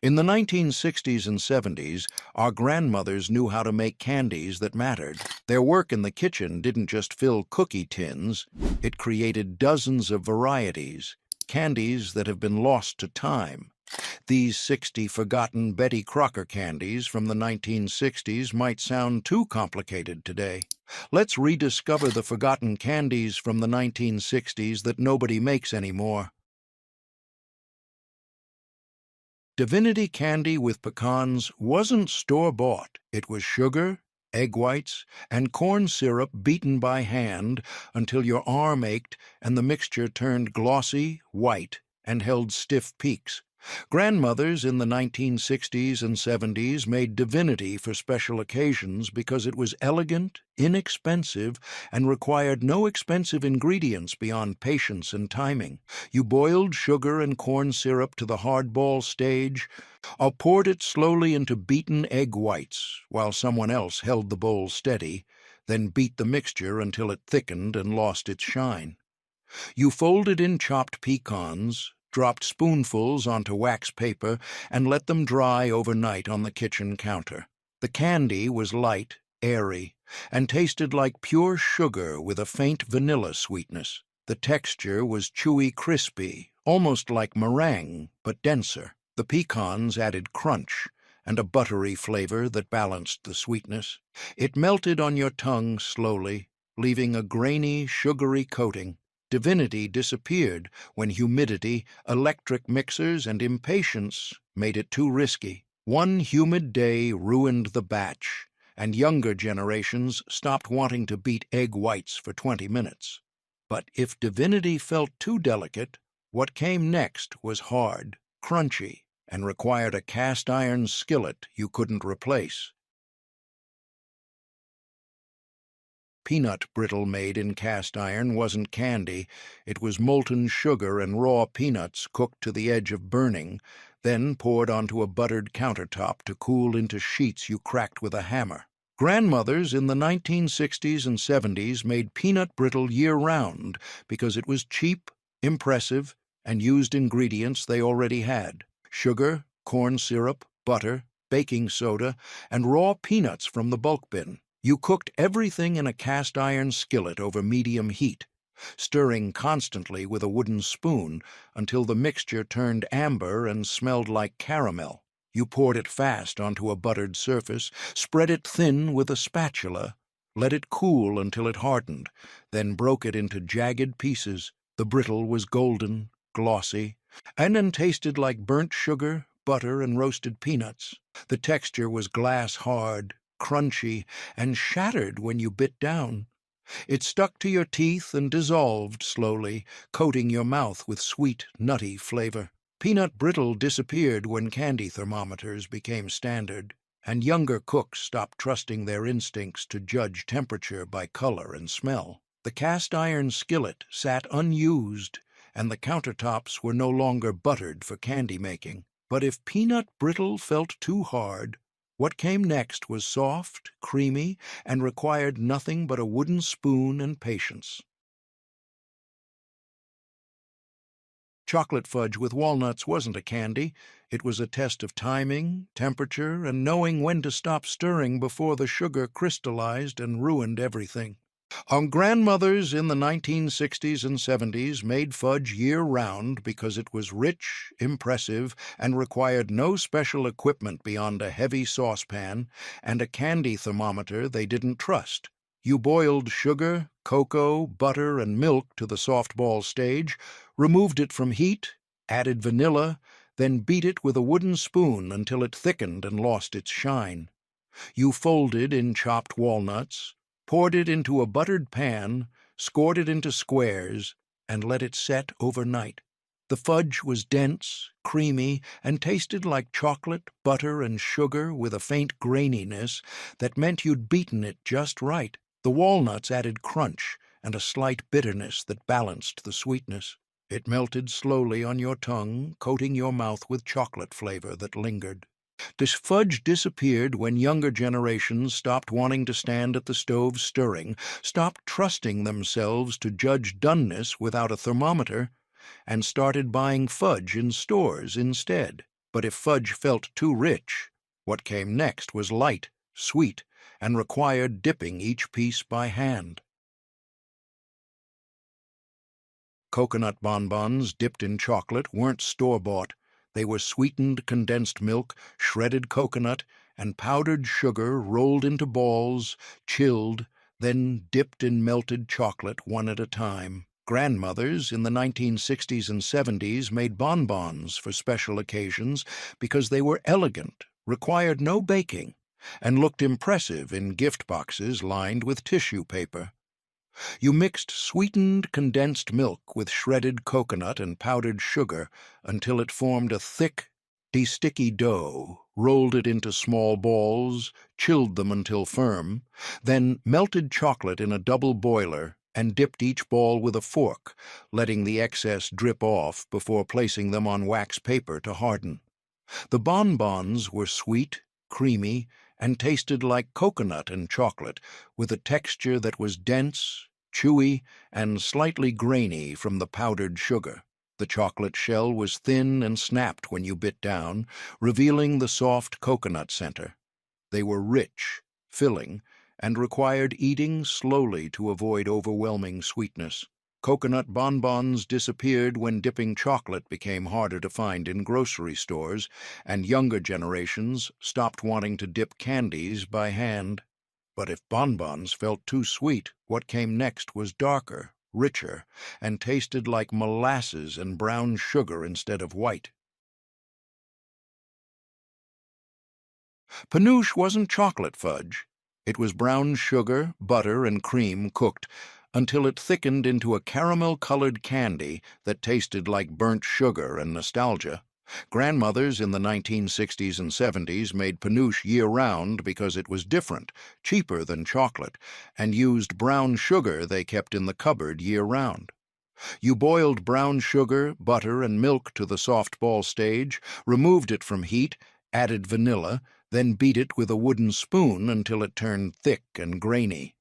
In the 1960s and 70s, our grandmothers knew how to make candies that mattered. Their work in the kitchen didn't just fill cookie tins, it created dozens of varieties, candies that have been lost to time. These 60 forgotten Betty Crocker candies from the 1960s might sound too complicated today. Let's rediscover the forgotten candies from the 1960s that nobody makes anymore. Divinity candy with pecans wasn't store-bought. It was sugar, egg whites, and corn syrup beaten by hand until your arm ached and the mixture turned glossy, white, and held stiff peaks. Grandmothers in the 1960s and 70s made Divinity for special occasions because it was elegant, inexpensive, and required no expensive ingredients beyond patience and timing. You boiled sugar and corn syrup to the hardball stage, or poured it slowly into beaten egg whites while someone else held the bowl steady, then beat the mixture until it thickened and lost its shine. You folded in chopped pecans, dropped spoonfuls onto wax paper, and let them dry overnight on the kitchen counter. The candy was light, airy, and tasted like pure sugar with a faint vanilla sweetness. The texture was chewy crispy, almost like meringue, but denser. The pecans added crunch and a buttery flavor that balanced the sweetness. It melted on your tongue slowly, leaving a grainy, sugary coating. Divinity disappeared when humidity, electric mixers, and impatience made it too risky. One humid day ruined the batch, and younger generations stopped wanting to beat egg whites for 20 minutes. But if Divinity felt too delicate, what came next was hard, crunchy, and required a cast-iron skillet you couldn't replace. Peanut brittle made in cast iron wasn't candy. It was molten sugar and raw peanuts cooked to the edge of burning, then poured onto a buttered countertop to cool into sheets you cracked with a hammer. Grandmothers in the 1960s and 70s made peanut brittle year-round because it was cheap, impressive, and used ingredients they already had: sugar, corn syrup, butter, baking soda, and raw peanuts from the bulk bin. You cooked everything in a cast-iron skillet over medium heat, stirring constantly with a wooden spoon until the mixture turned amber and smelled like caramel. You poured it fast onto a buttered surface, spread it thin with a spatula, let it cool until it hardened, then broke it into jagged pieces. The brittle was golden, glossy, and then tasted like burnt sugar, butter, and roasted peanuts. The texture was glass-hard, crunchy, and shattered when you bit down. It stuck to your teeth and dissolved slowly, coating your mouth with sweet, nutty flavor. Peanut brittle disappeared when candy thermometers became standard, and younger cooks stopped trusting their instincts to judge temperature by color and smell. The cast-iron skillet sat unused, and the countertops were no longer buttered for candy making. But if peanut brittle felt too hard, what came next was soft, creamy, and required nothing but a wooden spoon and patience. Chocolate fudge with walnuts wasn't a candy. It was a test of timing, temperature, and knowing when to stop stirring before the sugar crystallized and ruined everything. Our grandmothers in the 1960s and 70s made fudge year-round because it was rich, impressive, and required no special equipment beyond a heavy saucepan and a candy thermometer they didn't trust. You boiled sugar, cocoa, butter, and milk to the softball stage, removed it from heat, added vanilla, then beat it with a wooden spoon until it thickened and lost its shine. You folded in chopped walnuts, poured it into a buttered pan, scored it into squares, and let it set overnight. The fudge was dense, creamy, and tasted like chocolate, butter, and sugar with a faint graininess that meant you'd beaten it just right. The walnuts added crunch and a slight bitterness that balanced the sweetness. It melted slowly on your tongue, coating your mouth with chocolate flavor that lingered. This fudge disappeared when younger generations stopped wanting to stand at the stove stirring, stopped trusting themselves to judge doneness without a thermometer, and started buying fudge in stores instead. But if fudge felt too rich, what came next was light, sweet, and required dipping each piece by hand. Coconut bonbons dipped in chocolate weren't store-bought. They were sweetened condensed milk, shredded coconut, and powdered sugar rolled into balls, chilled, then dipped in melted chocolate one at a time. Grandmothers in the 1960s and 70s made bonbons for special occasions because they were elegant, required no baking, and looked impressive in gift boxes lined with tissue paper. You mixed sweetened condensed milk with shredded coconut and powdered sugar until it formed a thick, sticky dough, rolled it into small balls, chilled them until firm, then melted chocolate in a double boiler and dipped each ball with a fork, letting the excess drip off before placing them on wax paper to harden. The bonbons were sweet, creamy, and tasted like coconut and chocolate, with a texture that was dense, chewy, and slightly grainy from the powdered sugar. The chocolate shell was thin and snapped when you bit down, revealing the soft coconut center. They were rich, filling, and required eating slowly to avoid overwhelming sweetness. Coconut bonbons disappeared when dipping chocolate became harder to find in grocery stores, and younger generations stopped wanting to dip candies by hand. But if bonbons felt too sweet, what came next was darker, richer, and tasted like molasses and brown sugar instead of white. Penuche wasn't chocolate fudge. It was brown sugar, butter, and cream cooked until it thickened into a caramel-colored candy that tasted like burnt sugar and nostalgia. Grandmothers in the 1960s and 70s made Penuche year-round because it was different, cheaper than chocolate, and used brown sugar they kept in the cupboard year-round. You boiled brown sugar, butter, and milk to the soft ball stage, removed it from heat, added vanilla, then beat it with a wooden spoon until it turned thick and grainy.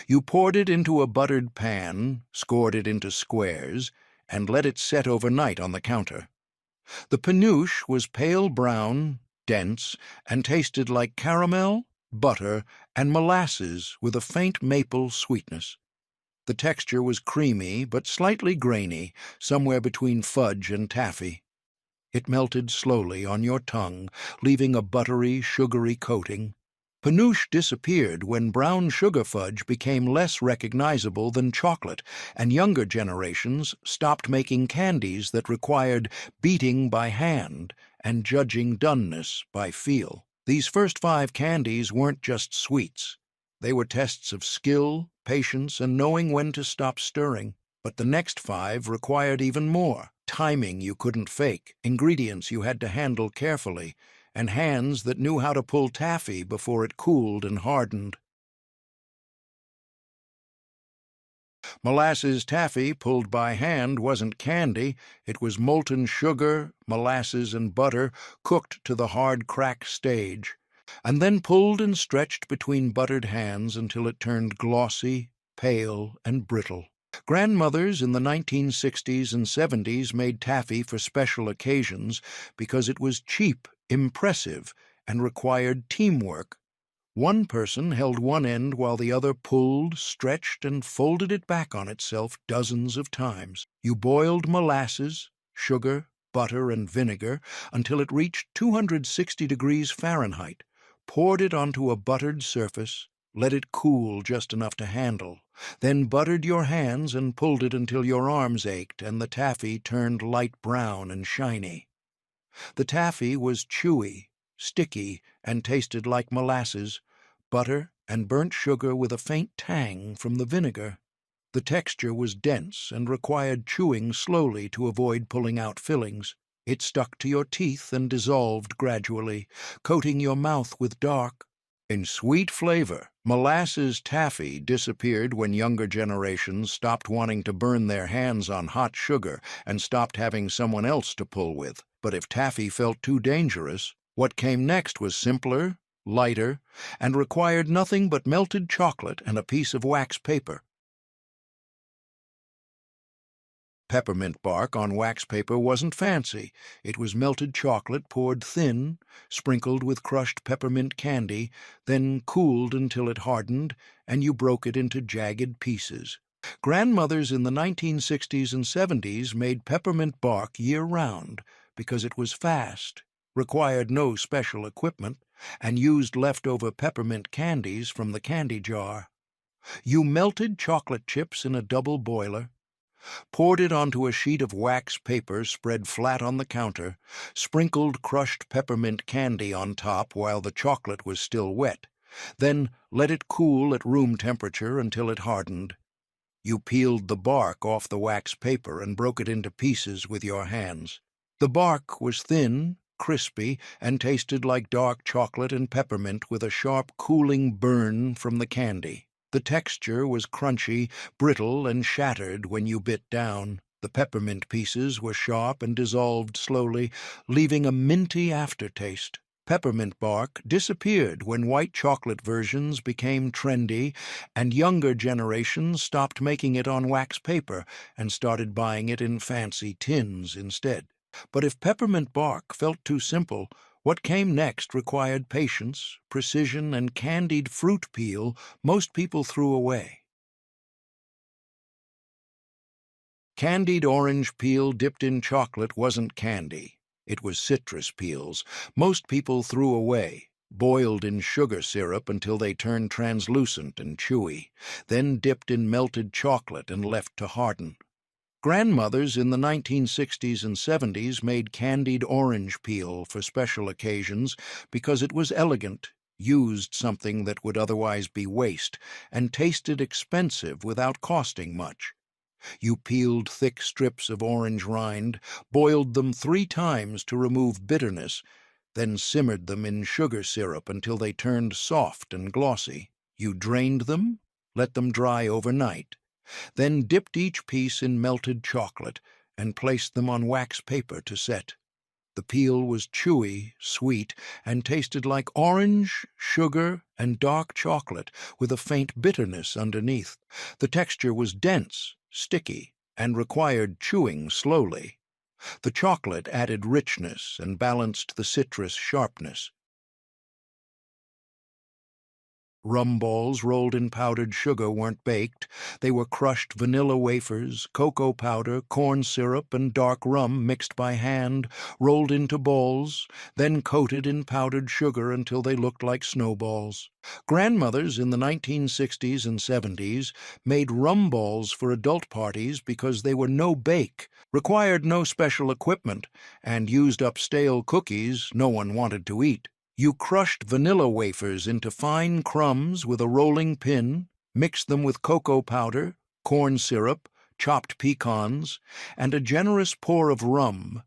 You poured it into a buttered pan, scored it into squares, and let it set overnight on the counter. The Penuche was pale brown, dense, and tasted like caramel, butter, and molasses with a faint maple sweetness. The texture was creamy but slightly grainy, somewhere between fudge and taffy. It melted slowly on your tongue, leaving a buttery, sugary coating. Penuche disappeared when brown sugar fudge became less recognizable than chocolate, and younger generations stopped making candies that required beating by hand and judging doneness by feel. These first 5 candies weren't just sweets. They were tests of skill, patience, and knowing when to stop stirring. But the next 5 required even more. Timing you couldn't fake, ingredients you had to handle carefully, and hands that knew how to pull taffy before it cooled and hardened. Molasses taffy pulled by hand wasn't candy. It was molten sugar, molasses, and butter cooked to the hard crack stage, and then pulled and stretched between buttered hands until it turned glossy, pale, and brittle. Grandmothers in the 1960s and 70s made taffy for special occasions because it was cheap, impressive, and required teamwork. One person held one end while the other pulled, stretched, and folded it back on itself dozens of times. You boiled molasses, sugar, butter, and vinegar until it reached 260 degrees Fahrenheit, poured it onto a buttered surface, let it cool just enough to handle, then buttered your hands and pulled it until your arms ached and the taffy turned light brown and shiny. The taffy was chewy, sticky, and tasted like molasses, butter, and burnt sugar with a faint tang from the vinegar. The texture was dense and required chewing slowly to avoid pulling out fillings. It stuck to your teeth and dissolved gradually, coating your mouth with dark. In sweet flavor, molasses taffy disappeared when younger generations stopped wanting to burn their hands on hot sugar and stopped having someone else to pull with. But if taffy felt too dangerous, what came next was simpler, lighter, and required nothing but melted chocolate and a piece of wax paper. Peppermint bark on wax paper wasn't fancy. It was melted chocolate poured thin, sprinkled with crushed peppermint candy, then cooled until it hardened, and you broke it into jagged pieces. Grandmothers in the 1960s and 70s made peppermint bark year-round because it was fast, required no special equipment, and used leftover peppermint candies from the candy jar. You melted chocolate chips in a double boiler, poured it onto a sheet of wax paper spread flat on the counter, sprinkled crushed peppermint candy on top while the chocolate was still wet, then let it cool at room temperature until it hardened. You peeled the bark off the wax paper and broke it into pieces with your hands. The bark was thin, crispy, and tasted like dark chocolate and peppermint with a sharp cooling burn from the candy. The texture was crunchy, brittle, and shattered when you bit down. The peppermint pieces were sharp and dissolved slowly, leaving a minty aftertaste. Peppermint bark disappeared when white chocolate versions became trendy and younger generations stopped making it on wax paper and started buying it in fancy tins instead. But if peppermint bark felt too simple, what came next required patience, precision, and candied fruit peel most people threw away. Candied orange peel dipped in chocolate wasn't candy. It was citrus peels. Most people threw away, boiled in sugar syrup until they turned translucent and chewy, then dipped in melted chocolate and left to harden. Grandmothers in the 1960s and 70s made candied orange peel for special occasions because it was elegant, used something that would otherwise be waste, and tasted expensive without costing much. You peeled thick strips of orange rind, boiled them 3 times to remove bitterness, then simmered them in sugar syrup until they turned soft and glossy. You drained them, let them dry overnight, then dipped each piece in melted chocolate and placed them on wax paper to set. The peel was chewy, sweet, and tasted like orange, sugar, and dark chocolate with a faint bitterness underneath. The texture was dense, sticky, and required chewing slowly. The chocolate added richness and balanced the citrus sharpness. Rum balls rolled in powdered sugar weren't baked. They were crushed vanilla wafers, cocoa powder, corn syrup, and dark rum mixed by hand, rolled into balls, then coated in powdered sugar until they looked like snowballs. Grandmothers in the 1960s and 70s made rum balls for adult parties because they were no-bake, required no special equipment, and used up stale cookies no one wanted to eat. You crushed vanilla wafers into fine crumbs with a rolling pin, mixed them with cocoa powder, corn syrup, chopped pecans, and a generous pour of rum,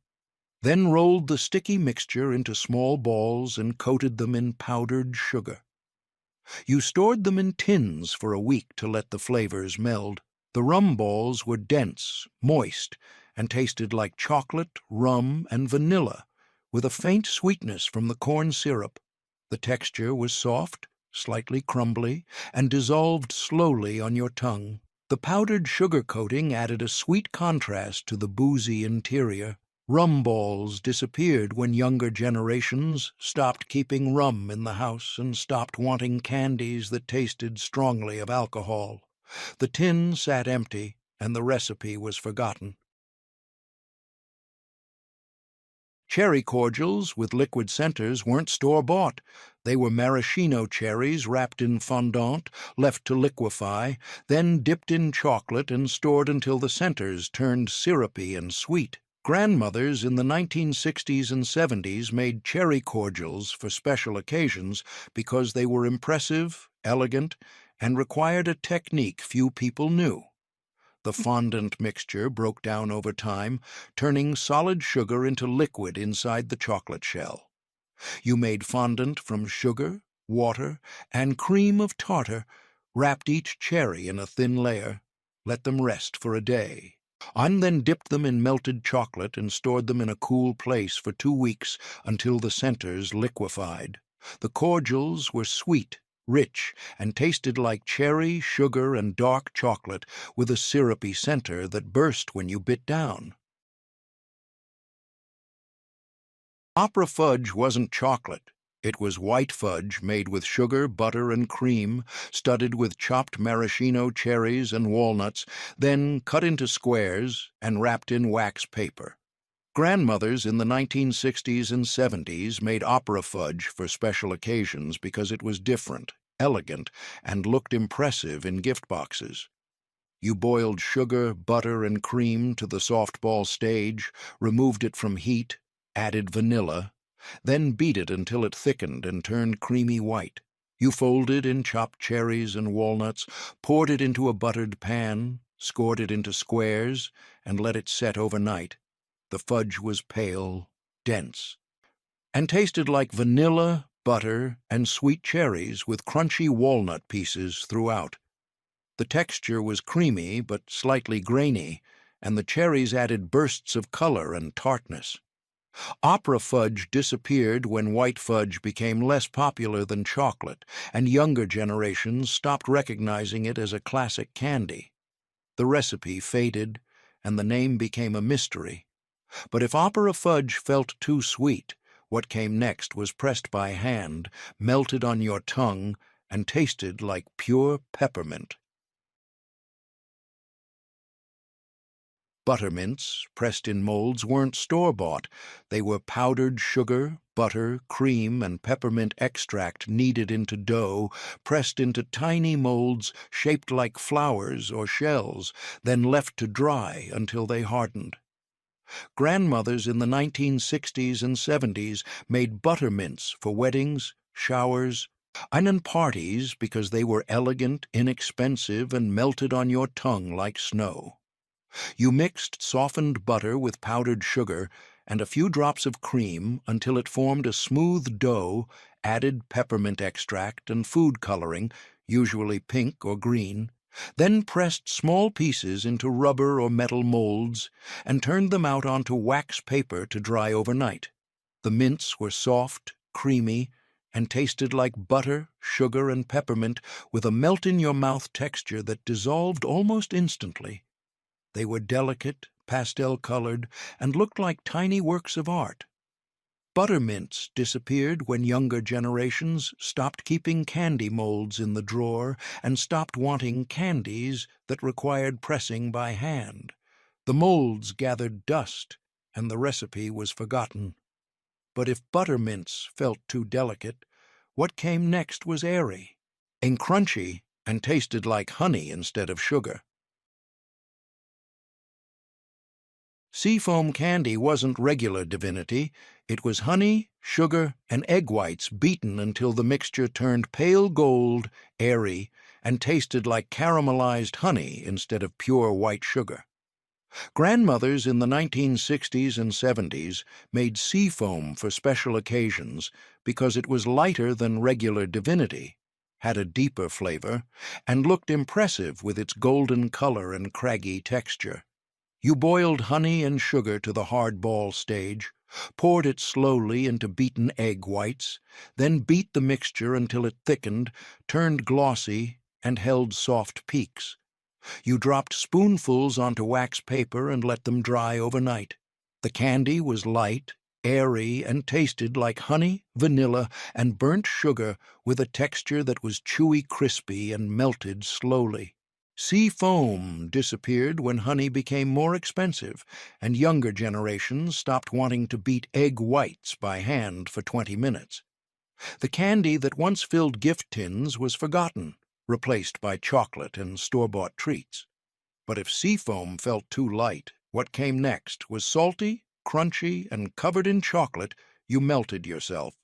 then rolled the sticky mixture into small balls and coated them in powdered sugar. You stored them in tins for a week to let the flavors meld. The rum balls were dense, moist, and tasted like chocolate, rum, and vanilla, with a faint sweetness from the corn syrup. The texture was soft, slightly crumbly, and dissolved slowly on your tongue. The powdered sugar coating added a sweet contrast to the boozy interior. Rum balls disappeared when younger generations stopped keeping rum in the house and stopped wanting candies that tasted strongly of alcohol. The tin sat empty, and the recipe was forgotten. Cherry cordials with liquid centers weren't store-bought. They were maraschino cherries wrapped in fondant, left to liquefy, then dipped in chocolate and stored until the centers turned syrupy and sweet. Grandmothers in the 1960s and 70s made cherry cordials for special occasions because they were impressive, elegant, and required a technique few people knew. The fondant mixture broke down over time, turning solid sugar into liquid inside the chocolate shell. You made fondant from sugar, water, and cream of tartar, wrapped each cherry in a thin layer, let them rest for a day, and then dipped them in melted chocolate and stored them in a cool place for 2 weeks until the centers liquefied. The cordials were sweet, rich, and tasted like cherry, sugar, and dark chocolate with a syrupy center that burst when you bit down. Opera fudge wasn't chocolate. It was white fudge made with sugar, butter, and cream, studded with chopped maraschino cherries and walnuts, then cut into squares and wrapped in wax paper. Grandmothers in the 1960s and 70s made opera fudge for special occasions because it was different, elegant, and looked impressive in gift boxes. You boiled sugar, butter, and cream to the softball stage, removed it from heat, added vanilla, then beat it until it thickened and turned creamy white. You folded in chopped cherries and walnuts, poured it into a buttered pan, scored it into squares, and let it set overnight. The fudge was pale, dense, and tasted like vanilla, butter, and sweet cherries with crunchy walnut pieces throughout. The texture was creamy but slightly grainy, and the cherries added bursts of color and tartness. Opera fudge disappeared when white fudge became less popular than chocolate, and younger generations stopped recognizing it as a classic candy. The recipe faded, and the name became a mystery. But if opera fudge felt too sweet, what came next was pressed by hand, melted on your tongue, and tasted like pure peppermint. Buttermints, pressed in molds, weren't store-bought. They were powdered sugar, butter, cream, and peppermint extract kneaded into dough, pressed into tiny molds shaped like flowers or shells, then left to dry until they hardened. Grandmothers in the 1960s and 70s made buttermints for weddings, showers, and parties because they were elegant, inexpensive, and melted on your tongue like snow. You mixed softened butter with powdered sugar and a few drops of cream until it formed a smooth dough, added peppermint extract and food coloring, usually pink or green, then pressed small pieces into rubber or metal molds and turned them out onto wax paper to dry overnight. The mints were soft, creamy, and tasted like butter, sugar, and peppermint with a melt-in-your-mouth texture that dissolved almost instantly. They were delicate, pastel-colored, and looked like tiny works of art. Buttermints disappeared when younger generations stopped keeping candy molds in the drawer and stopped wanting candies that required pressing by hand. The molds gathered dust, and the recipe was forgotten. But if buttermints felt too delicate, what came next was airy and crunchy and tasted like honey instead of sugar. Seafoam candy wasn't regular Divinity. It was honey, sugar, and egg whites beaten until the mixture turned pale gold, airy, and tasted like caramelized honey instead of pure white sugar. Grandmothers in the 1960s and 70s made seafoam for special occasions because it was lighter than regular Divinity, had a deeper flavor, and looked impressive with its golden color and craggy texture. You boiled honey and sugar to the hard ball stage, poured it slowly into beaten egg whites, then beat the mixture until it thickened, turned glossy, and held soft peaks. You dropped spoonfuls onto wax paper and let them dry overnight. The candy was light, airy, and tasted like honey, vanilla, and burnt sugar with a texture that was chewy crispy and melted slowly. Seafoam disappeared when honey became more expensive, and younger generations stopped wanting to beat egg whites by hand for 20 minutes. The candy that once filled gift tins was forgotten, replaced by chocolate and store-bought treats. But if seafoam felt too light, what came next was salty, crunchy, and covered in chocolate. You melted yourself.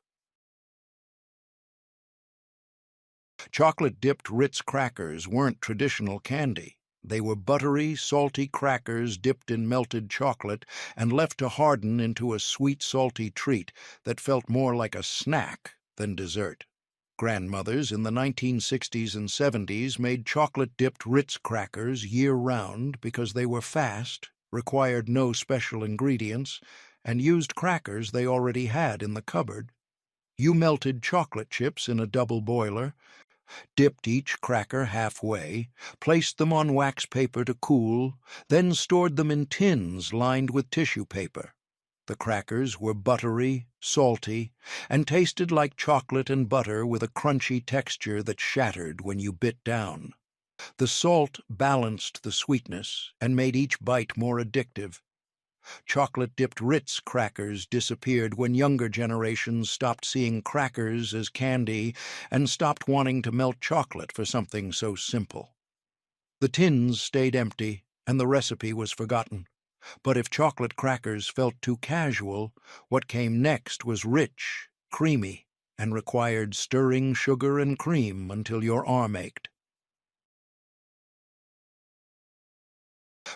Chocolate-dipped Ritz crackers weren't traditional candy. They were buttery, salty crackers dipped in melted chocolate and left to harden into a sweet, salty treat that felt more like a snack than dessert. Grandmothers in the 1960s and 70s made chocolate-dipped Ritz crackers year-round because they were fast, required no special ingredients, and used crackers they already had in the cupboard. You melted chocolate chips in a double boiler, dipped each cracker halfway, placed them on wax paper to cool, then stored them in tins lined with tissue paper. The crackers were buttery, salty, and tasted like chocolate and butter with a crunchy texture that shattered when you bit down. The salt balanced the sweetness and made each bite more addictive. Chocolate-dipped Ritz crackers disappeared when younger generations stopped seeing crackers as candy and stopped wanting to melt chocolate for something so simple. The tins stayed empty, and the recipe was forgotten. But if chocolate crackers felt too casual, what came next was rich, creamy, and required stirring sugar and cream until your arm ached.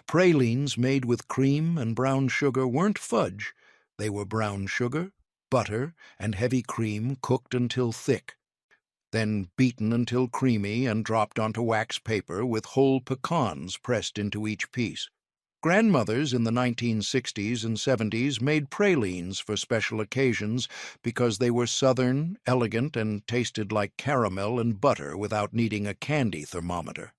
Pralines made with cream and brown sugar weren't fudge. They were brown sugar, butter, and heavy cream cooked until thick, then beaten until creamy and dropped onto wax paper with whole pecans pressed into each piece. Grandmothers in the 1960s and 70s made pralines for special occasions because they were southern, elegant, and tasted like caramel and butter without needing a candy thermometer.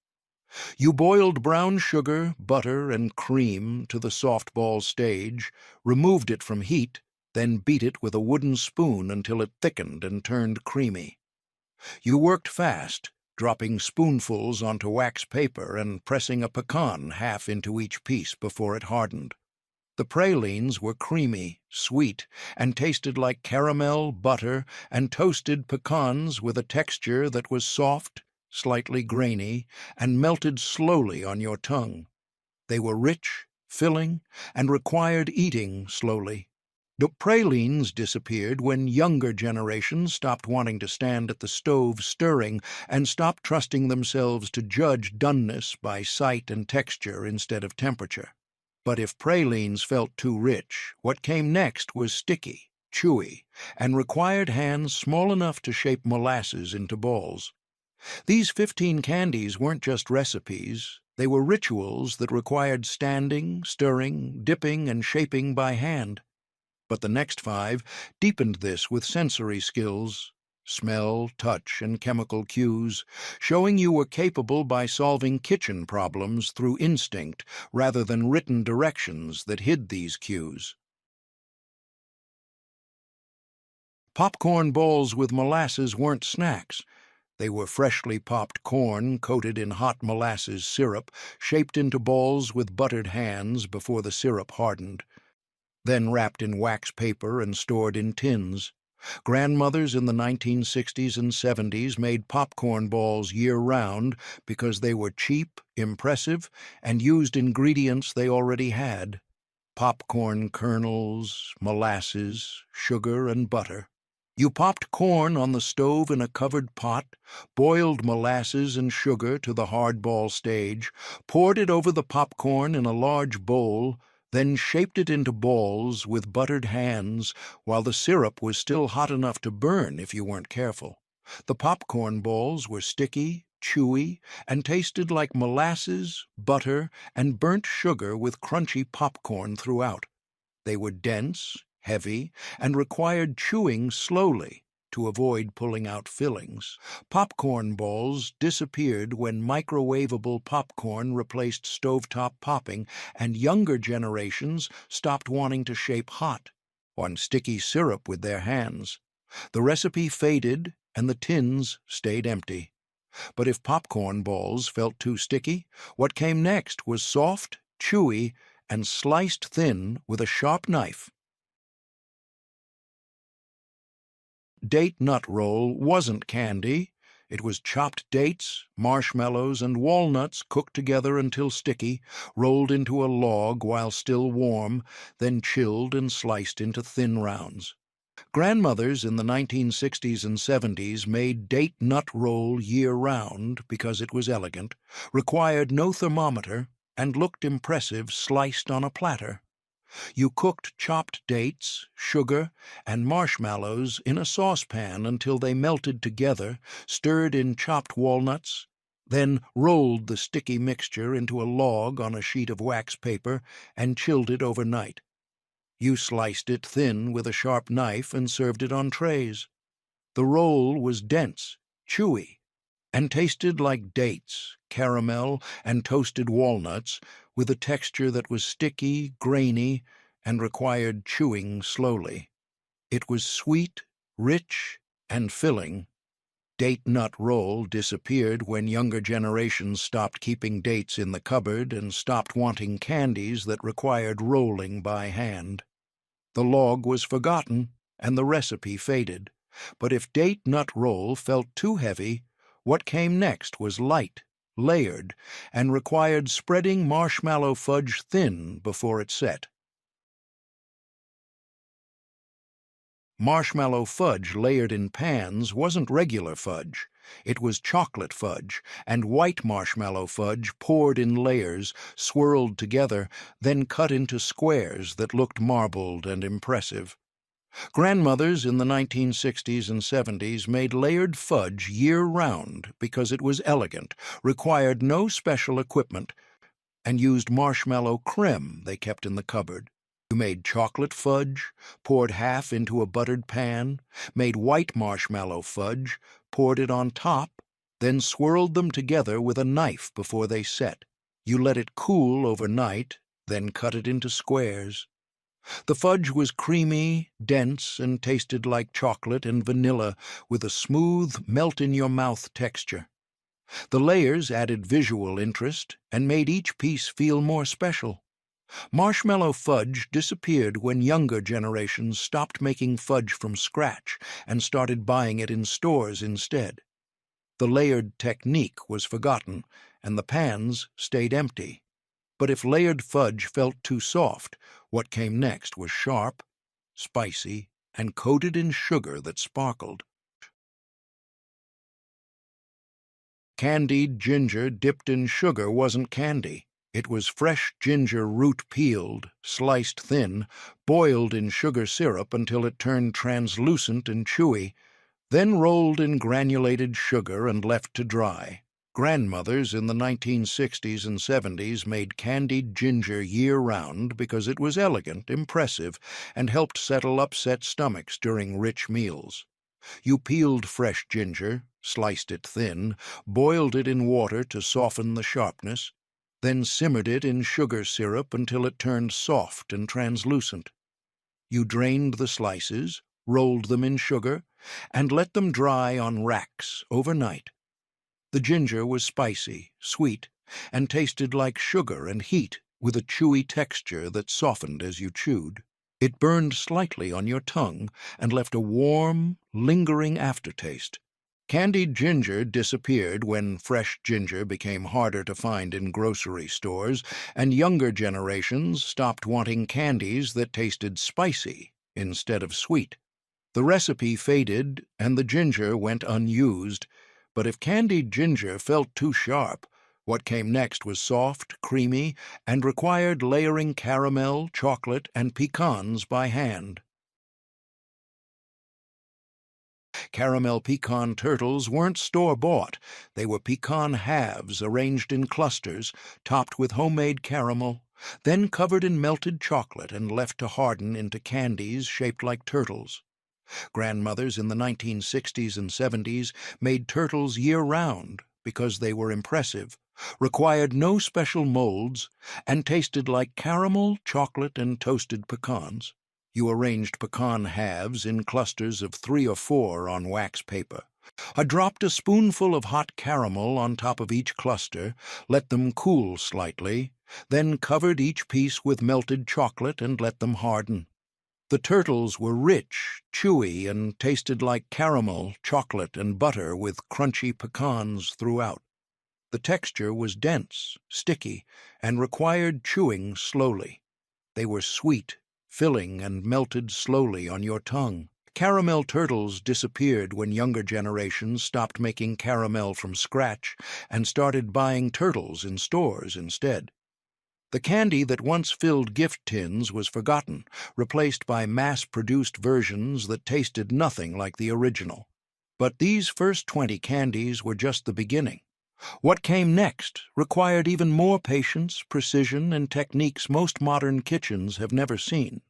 You boiled brown sugar, butter, and cream to the softball stage, removed it from heat, then beat it with a wooden spoon until it thickened and turned creamy. You worked fast, dropping spoonfuls onto wax paper and pressing a pecan half into each piece before it hardened. The pralines were creamy, sweet, and tasted like caramel, butter, and toasted pecans with a texture that was soft, slightly grainy, and melted slowly on your tongue. They were rich, filling, and required eating slowly. The pralines disappeared when younger generations stopped wanting to stand at the stove stirring and stopped trusting themselves to judge doneness by sight and texture instead of temperature. But if pralines felt too rich, what came next was sticky, chewy, and required hands small enough to shape molasses into balls. These 15 candies weren't just recipes, they were rituals that required standing, stirring, dipping, and shaping by hand. But the next 5 deepened this with sensory skills, smell, touch, and chemical cues, showing you were capable by solving kitchen problems through instinct rather than written directions that hid these cues. Popcorn balls with molasses weren't snacks. They were freshly popped corn coated in hot molasses syrup, shaped into balls with buttered hands before the syrup hardened, then wrapped in wax paper and stored in tins. Grandmothers in the 1960s and 70s made popcorn balls year-round because they were cheap, impressive, and used ingredients they already had: popcorn kernels, molasses, sugar, and butter. You popped corn on the stove in a covered pot, boiled molasses and sugar to the hardball stage, poured it over the popcorn in a large bowl, then shaped it into balls with buttered hands while the syrup was still hot enough to burn if you weren't careful. The popcorn balls were sticky, chewy, and tasted like molasses, butter, and burnt sugar with crunchy popcorn throughout. They were dense, heavy, and required chewing slowly to avoid pulling out fillings. Popcorn balls disappeared when microwavable popcorn replaced stovetop popping, and younger generations stopped wanting to shape hot on sticky syrup with their hands. The recipe faded, and the tins stayed empty. But if popcorn balls felt too sticky, what came next was soft, chewy, and sliced thin with a sharp knife. Date nut roll wasn't candy. It was chopped dates, marshmallows, and walnuts cooked together until sticky, rolled into a log while still warm, then chilled and sliced into thin rounds. Grandmothers in the 1960s and 70s made date nut roll year-round because it was elegant, required no thermometer, and looked impressive sliced on a platter. You cooked chopped dates, sugar, and marshmallows in a saucepan until they melted together, stirred in chopped walnuts, then rolled the sticky mixture into a log on a sheet of wax paper and chilled it overnight. You sliced it thin with a sharp knife and served it on trays. The roll was dense, chewy, and tasted like dates, caramel, and toasted walnuts, with a texture that was sticky, grainy, and required chewing slowly. It was sweet, rich, and filling. Date nut roll disappeared when younger generations stopped keeping dates in the cupboard and stopped wanting candies that required rolling by hand. The log was forgotten, and the recipe faded. But if date nut roll felt too heavy, what came next was light, layered, and required spreading marshmallow fudge thin before it set. Marshmallow fudge layered in pans wasn't regular fudge. It was chocolate fudge, and white marshmallow fudge poured in layers, swirled together, then cut into squares that looked marbled and impressive. Grandmothers in the 1960s and 70s made layered fudge year-round because it was elegant, required no special equipment, and used marshmallow creme they kept in the cupboard. You made chocolate fudge, poured half into a buttered pan, made white marshmallow fudge, poured it on top, then swirled them together with a knife before they set. You let it cool overnight, then cut it into squares. The fudge was creamy, dense, and tasted like chocolate and vanilla with a smooth, melt-in-your-mouth texture. The layers added visual interest and made each piece feel more special. Marshmallow fudge disappeared when younger generations stopped making fudge from scratch and started buying it in stores instead. The layered technique was forgotten, and the pans stayed empty. But if layered fudge felt too soft, what came next was sharp, spicy, and coated in sugar that sparkled. Candied ginger dipped in sugar wasn't candy. It was fresh ginger root peeled, sliced thin, boiled in sugar syrup until it turned translucent and chewy, then rolled in granulated sugar and left to dry. Grandmothers in the 1960s and 70s made candied ginger year-round because it was elegant, impressive, and helped settle upset stomachs during rich meals. You peeled fresh ginger, sliced it thin, boiled it in water to soften the sharpness, then simmered it in sugar syrup until it turned soft and translucent. You drained the slices, rolled them in sugar, and let them dry on racks overnight. The ginger was spicy, sweet, and tasted like sugar and heat with a chewy texture that softened as you chewed. It burned slightly on your tongue and left a warm, lingering aftertaste. Candied ginger disappeared when fresh ginger became harder to find in grocery stores, and younger generations stopped wanting candies that tasted spicy instead of sweet. The recipe faded and the ginger went unused, but if candied ginger felt too sharp, what came next was soft, creamy, and required layering caramel, chocolate, and pecans by hand. Caramel pecan turtles weren't store-bought. They were pecan halves arranged in clusters, topped with homemade caramel, then covered in melted chocolate and left to harden into candies shaped like turtles. Grandmothers in the 1960s and 70s made turtles year-round because they were impressive, required no special molds, and tasted like caramel, chocolate, and toasted pecans. You arranged pecan halves in clusters of 3 or 4 on wax paper. Dropped a spoonful of hot caramel on top of each cluster, let them cool slightly, then covered each piece with melted chocolate and let them harden. The turtles were rich, chewy, and tasted like caramel, chocolate, and butter with crunchy pecans throughout. The texture was dense, sticky, and required chewing slowly. They were sweet, filling, and melted slowly on your tongue. Caramel turtles disappeared when younger generations stopped making caramel from scratch and started buying turtles in stores instead. The candy that once filled gift tins was forgotten, replaced by mass-produced versions that tasted nothing like the original. But these first 20 candies were just the beginning. What came next required even more patience, precision, and techniques most modern kitchens have never seen.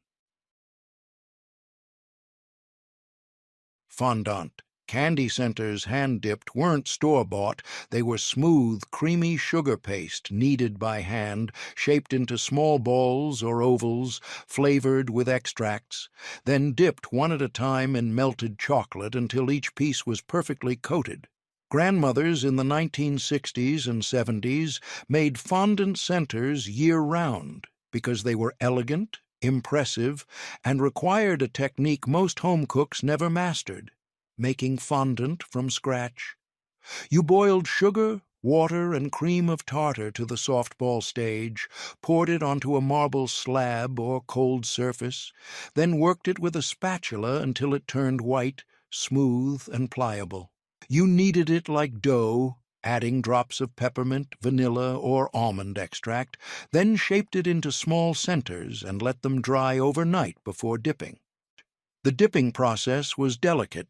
Fondant. Candy centers hand-dipped weren't store-bought. They were smooth, creamy sugar paste kneaded by hand, shaped into small balls or ovals, flavored with extracts, then dipped one at a time in melted chocolate until each piece was perfectly coated. Grandmothers in the 1960s and 70s made fondant centers year-round because they were elegant, impressive, and required a technique most home cooks never mastered: making fondant from scratch. You boiled sugar, water, and cream of tartar to the softball stage, poured it onto a marble slab or cold surface, then worked it with a spatula until it turned white, smooth, and pliable. You kneaded it like dough, adding drops of peppermint, vanilla, or almond extract, then shaped it into small centers and let them dry overnight before dipping. The dipping process was delicate.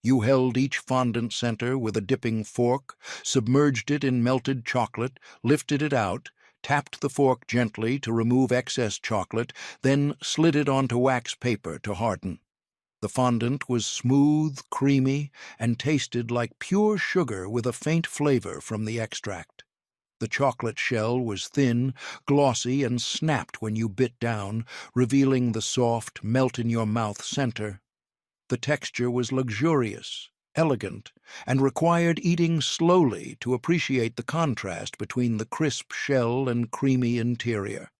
You held each fondant center with a dipping fork, submerged it in melted chocolate, lifted it out, tapped the fork gently to remove excess chocolate, then slid it onto wax paper to harden. The fondant was smooth, creamy, and tasted like pure sugar with a faint flavor from the extract. The chocolate shell was thin, glossy, and snapped when you bit down, revealing the soft, melt-in-your-mouth center. The texture was luxurious, elegant, and required eating slowly to appreciate the contrast between the crisp shell and creamy interior.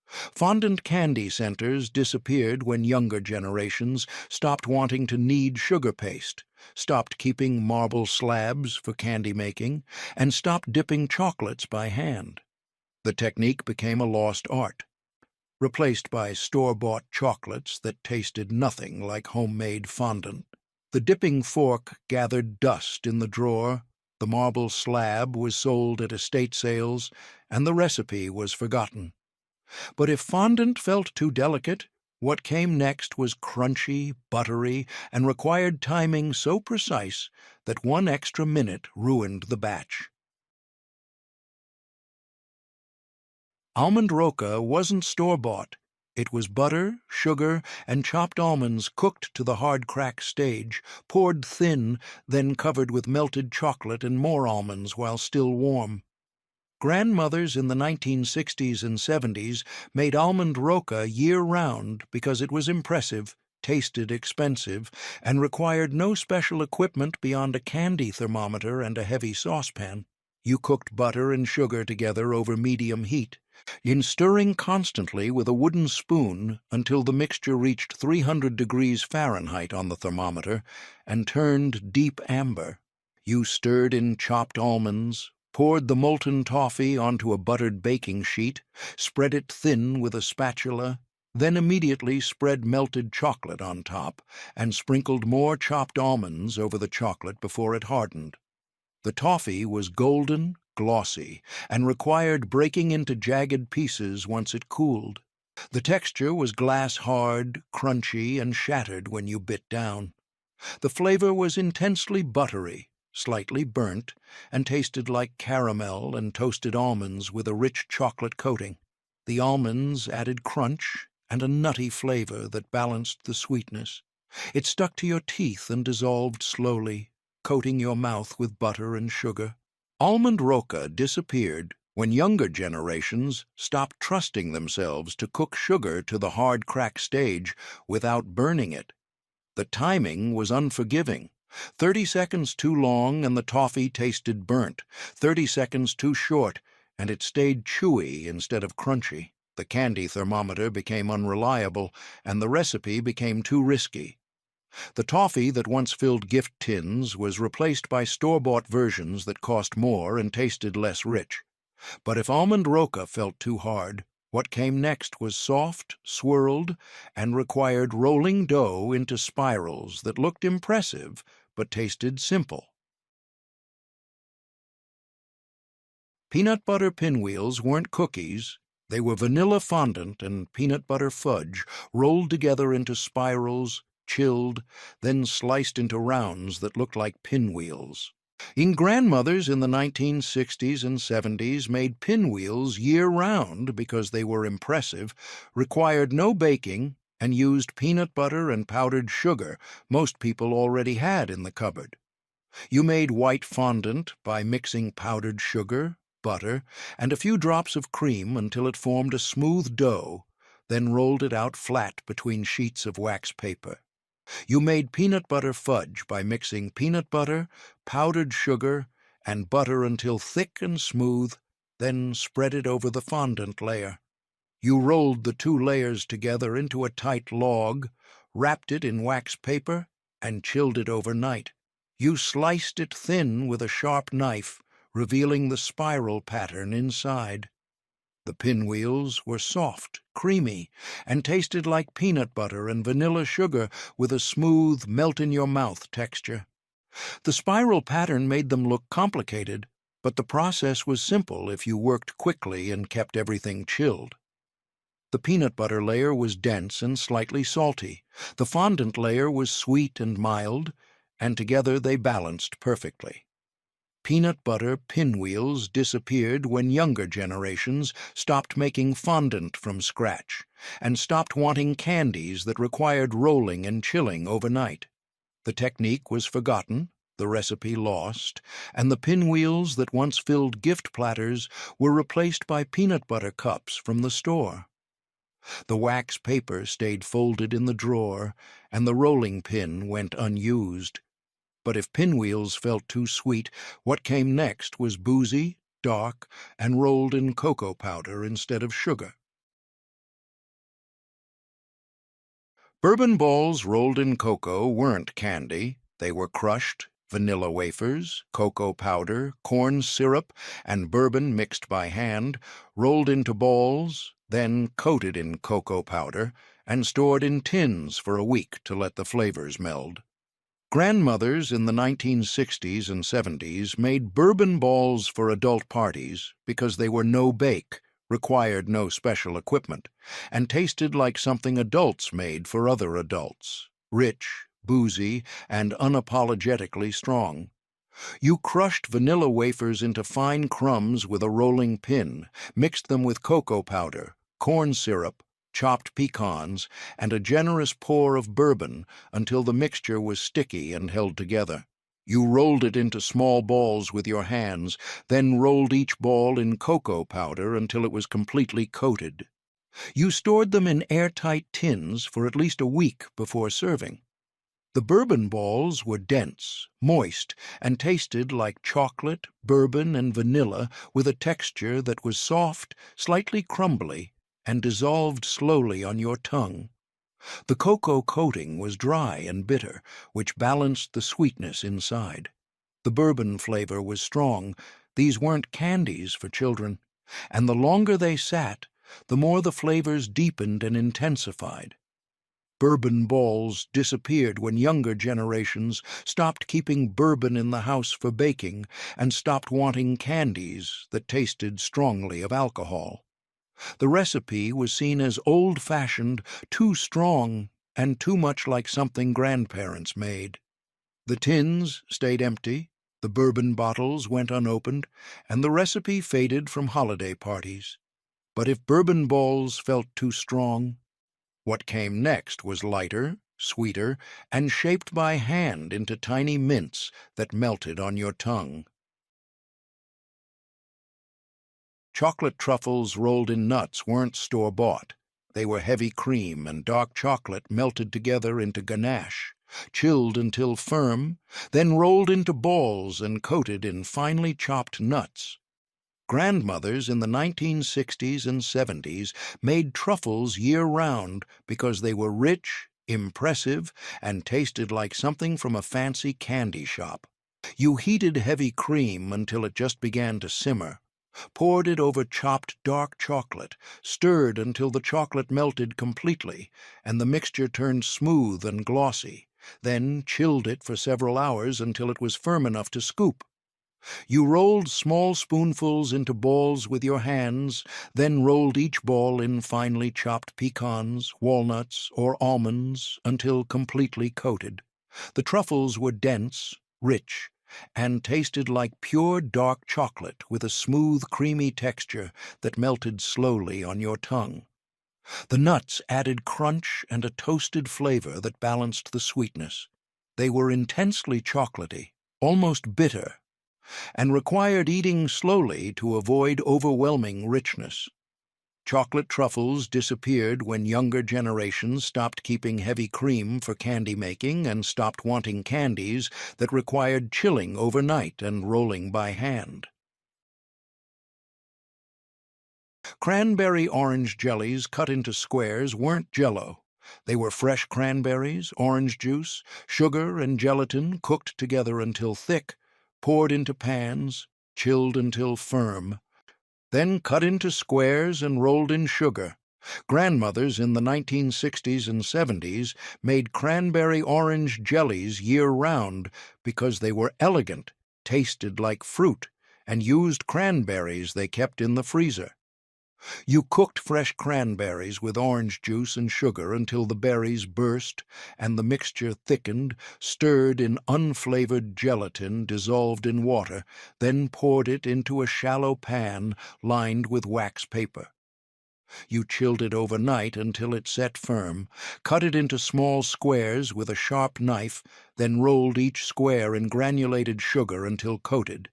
Fondant candy centers disappeared when younger generations stopped wanting to knead sugar paste, stopped keeping marble slabs for candy making, and stopped dipping chocolates by hand. The technique became a lost art, replaced by store-bought chocolates that tasted nothing like homemade fondant. The dipping fork gathered dust in the drawer, the marble slab was sold at estate sales, and the recipe was forgotten. But if fondant felt too delicate, what came next was crunchy, buttery, and required timing so precise that one extra minute ruined the batch. Almond Roca wasn't store-bought. It was butter, sugar, and chopped almonds cooked to the hard crack stage, poured thin, then covered with melted chocolate and more almonds while still warm. Grandmothers in the 1960s and 70s made Almond Roca year-round because it was impressive, tasted expensive, and required no special equipment beyond a candy thermometer and a heavy saucepan. You cooked butter and sugar together over medium heat, in stirring constantly with a wooden spoon until the mixture reached 300 degrees Fahrenheit on the thermometer and turned deep amber. You stirred in chopped almonds, poured the molten toffee onto a buttered baking sheet, spread it thin with a spatula, then immediately spread melted chocolate on top and sprinkled more chopped almonds over the chocolate before it hardened. The toffee was golden, glossy, and required breaking into jagged pieces once it cooled. The texture was glass-hard, crunchy, and shattered when you bit down. The flavor was intensely buttery, slightly burnt, and tasted like caramel and toasted almonds with a rich chocolate coating. The almonds added crunch and a nutty flavor that balanced the sweetness. It stuck to your teeth and dissolved slowly, coating your mouth with butter and sugar. Almond Roca disappeared when younger generations stopped trusting themselves to cook sugar to the hard crack stage without burning it. The timing was unforgiving. 30 seconds too long and the toffee tasted burnt. 30 seconds too short and it stayed chewy instead of crunchy. The candy thermometer became unreliable and the recipe became too risky. The toffee that once filled gift tins was replaced by store-bought versions that cost more and tasted less rich. But if Almond Roca felt too hard, what came next was soft, swirled, and required rolling dough into spirals that looked impressive but tasted simple. Peanut butter pinwheels weren't cookies. They were vanilla fondant and peanut butter fudge rolled together into spirals, chilled, then sliced into rounds that looked like pinwheels. Grandmothers in the 1960s and 70s made pinwheels year-round because they were impressive, required no baking, and used peanut butter and powdered sugar most people already had in the cupboard. You made white fondant by mixing powdered sugar, butter, and a few drops of cream until it formed a smooth dough, then rolled it out flat between sheets of wax paper. You made peanut butter fudge by mixing peanut butter, powdered sugar, and butter until thick and smooth, then spread it over the fondant layer. You rolled the two layers together into a tight log, wrapped it in wax paper, and chilled it overnight. You sliced it thin with a sharp knife, revealing the spiral pattern inside. The pinwheels were soft, creamy, and tasted like peanut butter and vanilla sugar with a smooth, melt-in-your-mouth texture. The spiral pattern made them look complicated, but the process was simple if you worked quickly and kept everything chilled. The peanut butter layer was dense and slightly salty. The fondant layer was sweet and mild, and together they balanced perfectly. Peanut butter pinwheels disappeared when younger generations stopped making fondant from scratch and stopped wanting candies that required rolling and chilling overnight. The technique was forgotten, the recipe lost, and the pinwheels that once filled gift platters were replaced by peanut butter cups from the store. The wax paper stayed folded in the drawer, and the rolling pin went unused. But if pinwheels felt too sweet, what came next was boozy, dark, and rolled in cocoa powder instead of sugar. Bourbon balls rolled in cocoa weren't candy. They were crushed vanilla wafers, cocoa powder, corn syrup, and bourbon mixed by hand, rolled into balls, then coated in cocoa powder, and stored in tins for a week to let the flavors meld. Grandmothers in the 1960s and 70s made bourbon balls for adult parties because they were no-bake, required no special equipment, and tasted like something adults made for other adults, rich, boozy, and unapologetically strong. You crushed vanilla wafers into fine crumbs with a rolling pin, mixed them with cocoa powder, corn syrup, chopped pecans, and a generous pour of bourbon until the mixture was sticky and held together. You rolled it into small balls with your hands, then rolled each ball in cocoa powder until it was completely coated. You stored them in airtight tins for at least a week before serving. The bourbon balls were dense, moist, and tasted like chocolate, bourbon, and vanilla with a texture that was soft, slightly crumbly, and dissolved slowly on your tongue. The cocoa coating was dry and bitter, which balanced the sweetness inside. The bourbon flavor was strong. These weren't candies for children, and the longer they sat, the more the flavors deepened and intensified. Bourbon balls disappeared when younger generations stopped keeping bourbon in the house for baking and stopped wanting candies that tasted strongly of alcohol. The recipe was seen as old-fashioned, too strong, and too much like something grandparents made. The tins stayed empty, the bourbon bottles went unopened, and the recipe faded from holiday parties. But if bourbon balls felt too strong, what came next was lighter, sweeter, and shaped by hand into tiny mints that melted on your tongue. Chocolate truffles rolled in nuts weren't store-bought. They were heavy cream and dark chocolate melted together into ganache, chilled until firm, then rolled into balls and coated in finely chopped nuts. Grandmothers in the 1960s and 70s made truffles year-round because they were rich, impressive, and tasted like something from a fancy candy shop. You heated heavy cream until it just began to simmer, poured it over chopped dark chocolate, stirred until the chocolate melted completely and the mixture turned smooth and glossy, then chilled it for several hours until it was firm enough to scoop. You rolled small spoonfuls into balls with your hands, then rolled each ball in finely chopped pecans, walnuts, or almonds until completely coated. The truffles were dense, rich, and tasted like pure dark chocolate with a smooth, creamy texture that melted slowly on your tongue. The nuts added crunch and a toasted flavor that balanced the sweetness. They were intensely chocolatey, almost bitter, and required eating slowly to avoid overwhelming richness. Chocolate truffles disappeared when younger generations stopped keeping heavy cream for candy making and stopped wanting candies that required chilling overnight and rolling by hand. Cranberry orange jellies cut into squares weren't Jell-O. They were fresh cranberries, orange juice, sugar, and gelatin cooked together until thick, poured into pans, chilled until firm, then cut into squares and rolled in sugar. Grandmothers in the 1960s and 70s made cranberry orange jellies year-round because they were elegant, tasted like fruit, and used cranberries they kept in the freezer. You cooked fresh cranberries with orange juice and sugar until the berries burst and the mixture thickened, stirred in unflavored gelatin dissolved in water, then poured it into a shallow pan lined with wax paper. You chilled it overnight until it set firm, cut it into small squares with a sharp knife, then rolled each square in granulated sugar until coated.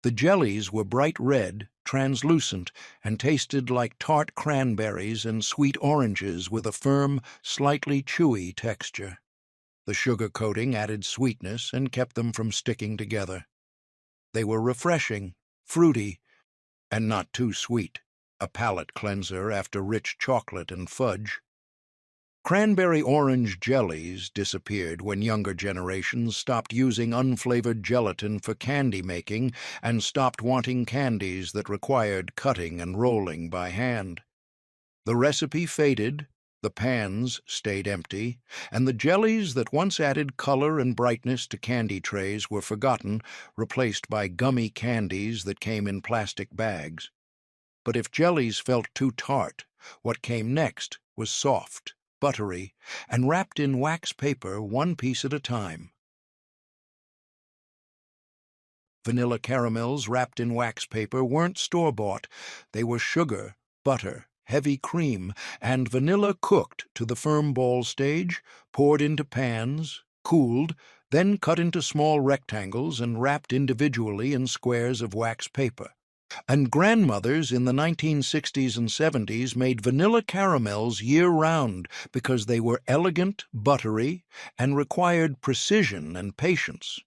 The jellies were bright red, translucent, and tasted like tart cranberries and sweet oranges with a firm, slightly chewy texture. The sugar coating added sweetness and kept them from sticking together. They were refreshing, fruity, and not too sweet, a palate cleanser after rich chocolate and fudge. Cranberry orange jellies disappeared when younger generations stopped using unflavored gelatin for candy making and stopped wanting candies that required cutting and rolling by hand. The recipe faded, the pans stayed empty, and the jellies that once added color and brightness to candy trays were forgotten, replaced by gummy candies that came in plastic bags. But if jellies felt too tart, what came next was soft, buttery, and wrapped in wax paper one piece at a time. Vanilla caramels wrapped in wax paper weren't store-bought. They were sugar, butter, heavy cream, and vanilla cooked to the firm ball stage, poured into pans, cooled, then cut into small rectangles and wrapped individually in squares of wax paper. And grandmothers in the 1960s and 70s made vanilla caramels year-round because they were elegant, buttery, and required precision and patience.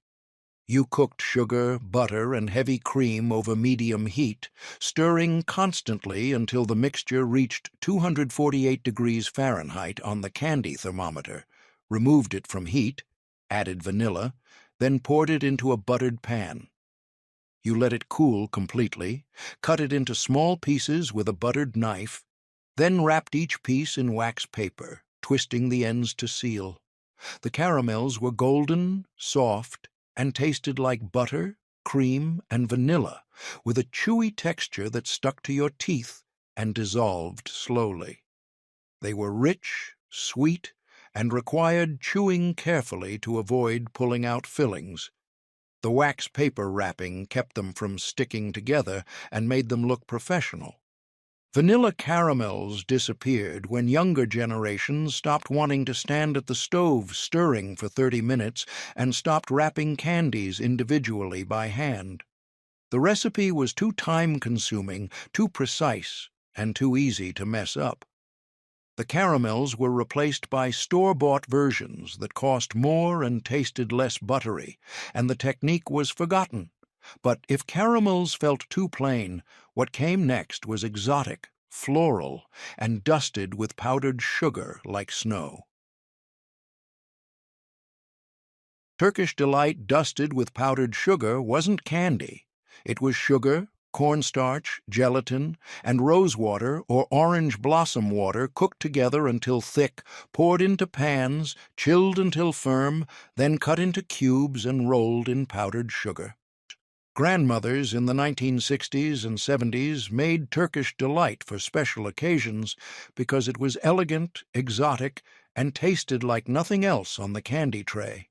You cooked sugar, butter, and heavy cream over medium heat, stirring constantly until the mixture reached 248 degrees Fahrenheit on the candy thermometer, removed it from heat, added vanilla, then poured it into a buttered pan. You let it cool completely, cut it into small pieces with a buttered knife, then wrapped each piece in wax paper, twisting the ends to seal. The caramels were golden, soft, and tasted like butter, cream, and vanilla, with a chewy texture that stuck to your teeth and dissolved slowly. They were rich, sweet, and required chewing carefully to avoid pulling out fillings. The wax paper wrapping kept them from sticking together and made them look professional. Vanilla caramels disappeared when younger generations stopped wanting to stand at the stove stirring for 30 minutes and stopped wrapping candies individually by hand. The recipe was too time-consuming, too precise, and too easy to mess up. The caramels were replaced by store-bought versions that cost more and tasted less buttery, and the technique was forgotten. But if caramels felt too plain, what came next was exotic, floral, and dusted with powdered sugar like snow. Turkish Delight dusted with powdered sugar wasn't candy. It was sugar, cornstarch, gelatin, and rosewater or orange blossom water cooked together until thick, poured into pans, chilled until firm, then cut into cubes and rolled in powdered sugar. Grandmothers in the 1960s and 70s made Turkish Delight for special occasions because it was elegant, exotic, and tasted like nothing else on the candy tray.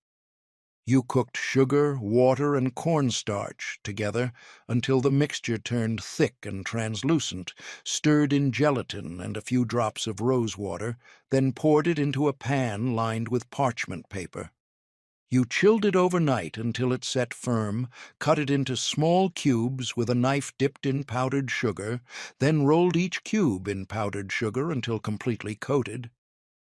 You cooked sugar, water, and cornstarch together until the mixture turned thick and translucent, stirred in gelatin and a few drops of rose water, then poured it into a pan lined with parchment paper. You chilled it overnight until it set firm, cut it into small cubes with a knife dipped in powdered sugar, then rolled each cube in powdered sugar until completely coated.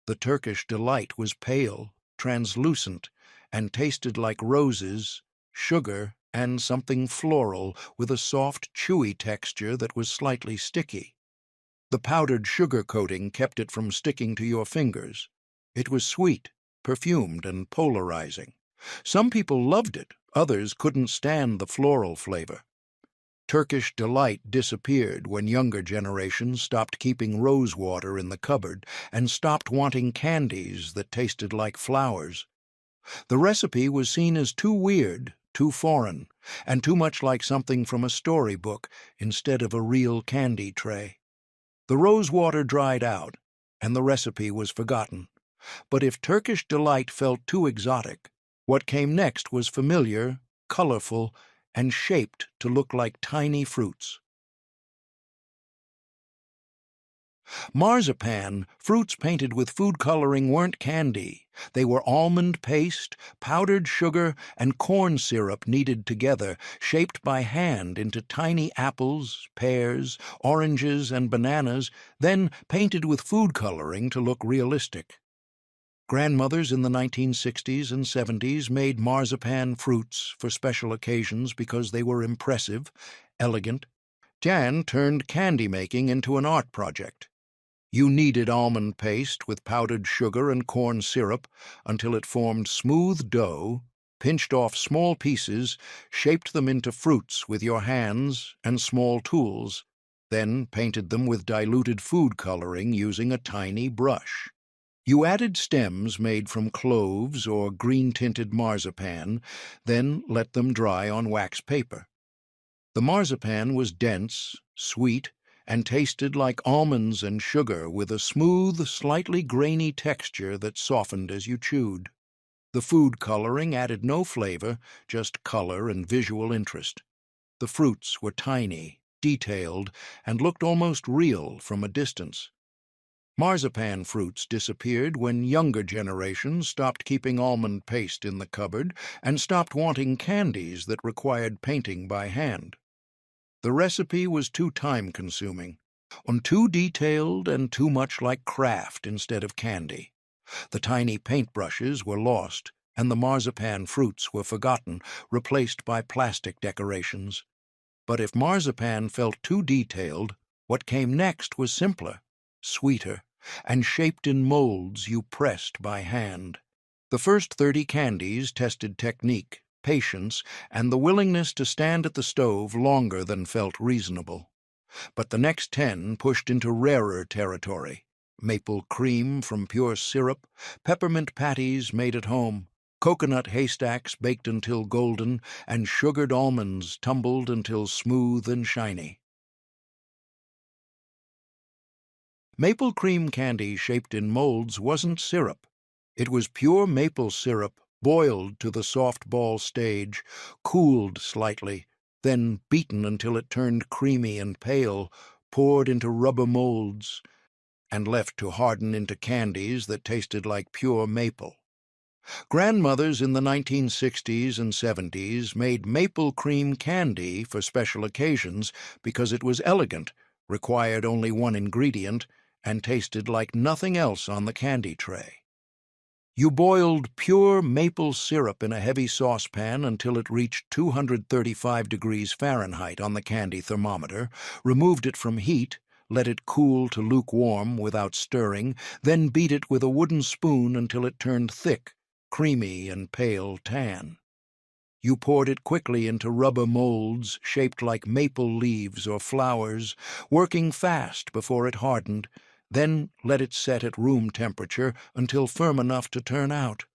The Turkish delight was pale, translucent, and tasted like roses, sugar, and something floral with a soft, chewy texture that was slightly sticky. The powdered sugar coating kept it from sticking to your fingers. It was sweet, perfumed, and polarizing. Some people loved it, others couldn't stand the floral flavor. Turkish delight disappeared when younger generations stopped keeping rose water in the cupboard and stopped wanting candies that tasted like flowers. The recipe was seen as too weird, too foreign, and too much like something from a storybook instead of a real candy tray. The rose water dried out, and the recipe was forgotten. But if Turkish delight felt too exotic, what came next was familiar, colorful, and shaped to look like tiny fruits. Marzipan, fruits painted with food coloring, weren't candy. They were almond paste, powdered sugar, and corn syrup kneaded together, shaped by hand into tiny apples, pears, oranges, and bananas, then painted with food coloring to look realistic. Grandmothers in the 1960s and 70s made marzipan fruits for special occasions because they were impressive, elegant. Jan turned candy making into an art project. You kneaded almond paste with powdered sugar and corn syrup until it formed smooth dough, pinched off small pieces, shaped them into fruits with your hands and small tools, then painted them with diluted food coloring using a tiny brush. You added stems made from cloves or green-tinted marzipan, then let them dry on wax paper. The marzipan was dense, sweet, and tasted like almonds and sugar with a smooth, slightly grainy texture that softened as you chewed. The food coloring added no flavor, just color and visual interest. The fruits were tiny, detailed, and looked almost real from a distance. Marzipan fruits disappeared when younger generations stopped keeping almond paste in the cupboard and stopped wanting candies that required painting by hand. The recipe was too time-consuming, too detailed and too much like craft instead of candy. The tiny paintbrushes were lost, and the marzipan fruits were forgotten, replaced by plastic decorations. But if marzipan felt too detailed, what came next was simpler, sweeter, and shaped in molds you pressed by hand. The first 30 candies tested technique, patience, and the willingness to stand at the stove longer than felt reasonable. But the next 10 pushed into rarer territory: maple cream from pure syrup, peppermint patties made at home, coconut haystacks baked until golden, and sugared almonds tumbled until smooth and shiny. Maple cream candy shaped in molds wasn't syrup. It was pure maple syrup, boiled to the soft ball stage, cooled slightly, then beaten until it turned creamy and pale, poured into rubber molds, and left to harden into candies that tasted like pure maple. Grandmothers in the 1960s and 70s made maple cream candy for special occasions because it was elegant, required only one ingredient, and tasted like nothing else on the candy tray. You boiled pure maple syrup in a heavy saucepan until it reached 235 degrees Fahrenheit on the candy thermometer, removed it from heat, let it cool to lukewarm without stirring, then beat it with a wooden spoon until it turned thick, creamy and pale tan. You poured it quickly into rubber molds shaped like maple leaves or flowers, working fast before it hardened, then let it set at room temperature until firm enough to turn out.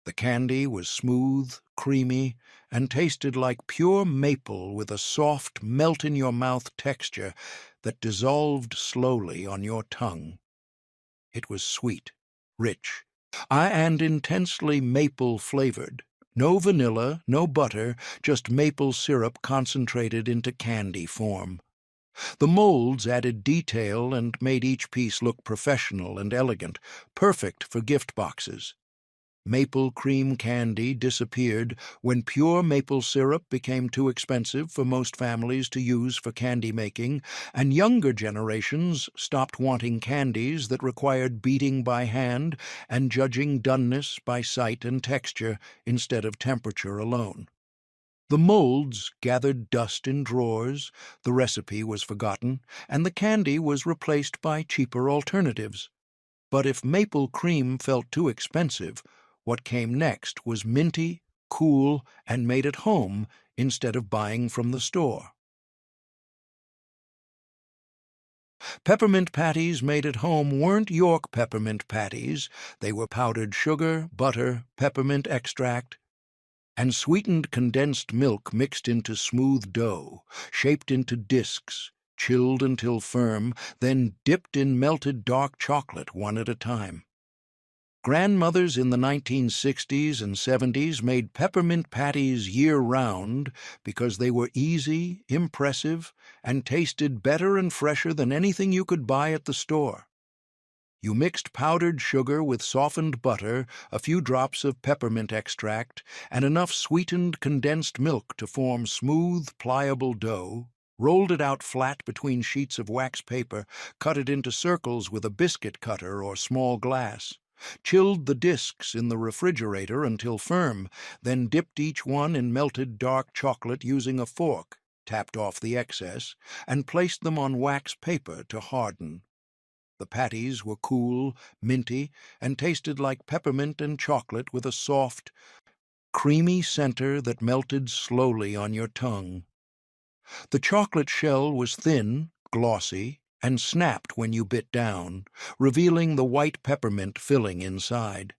The candy was smooth, creamy, and tasted like pure maple with a soft, melt-in-your-mouth texture that dissolved slowly on your tongue. It was sweet, rich, and intensely maple-flavored. No vanilla, no butter, just maple syrup concentrated into candy form. The molds added detail and made each piece look professional and elegant, perfect for gift boxes. Maple cream candy disappeared when pure maple syrup became too expensive for most families to use for candy making, and younger generations stopped wanting candies that required beating by hand and judging doneness by sight and texture instead of temperature alone. The molds gathered dust in drawers, the recipe was forgotten, and the candy was replaced by cheaper alternatives. But if maple cream felt too expensive, what came next was minty, cool, and made at home instead of buying from the store. Peppermint patties made at home weren't York peppermint patties. They were powdered sugar, butter, peppermint extract, and sweetened condensed milk mixed into smooth dough, shaped into discs, chilled until firm, then dipped in melted dark chocolate one at a time. Grandmothers in the 1960s and 70s made peppermint patties year-round because they were easy, impressive, and tasted better and fresher than anything you could buy at the store. You mixed powdered sugar with softened butter, a few drops of peppermint extract, and enough sweetened condensed milk to form smooth, pliable dough, rolled it out flat between sheets of wax paper, cut it into circles with a biscuit cutter or small glass, chilled the discs in the refrigerator until firm, then dipped each one in melted dark chocolate using a fork, tapped off the excess, and placed them on wax paper to harden. The patties were cool, minty, and tasted like peppermint and chocolate with a soft, creamy center that melted slowly on your tongue. The chocolate shell was thin, glossy, and snapped when you bit down, revealing the white peppermint filling inside.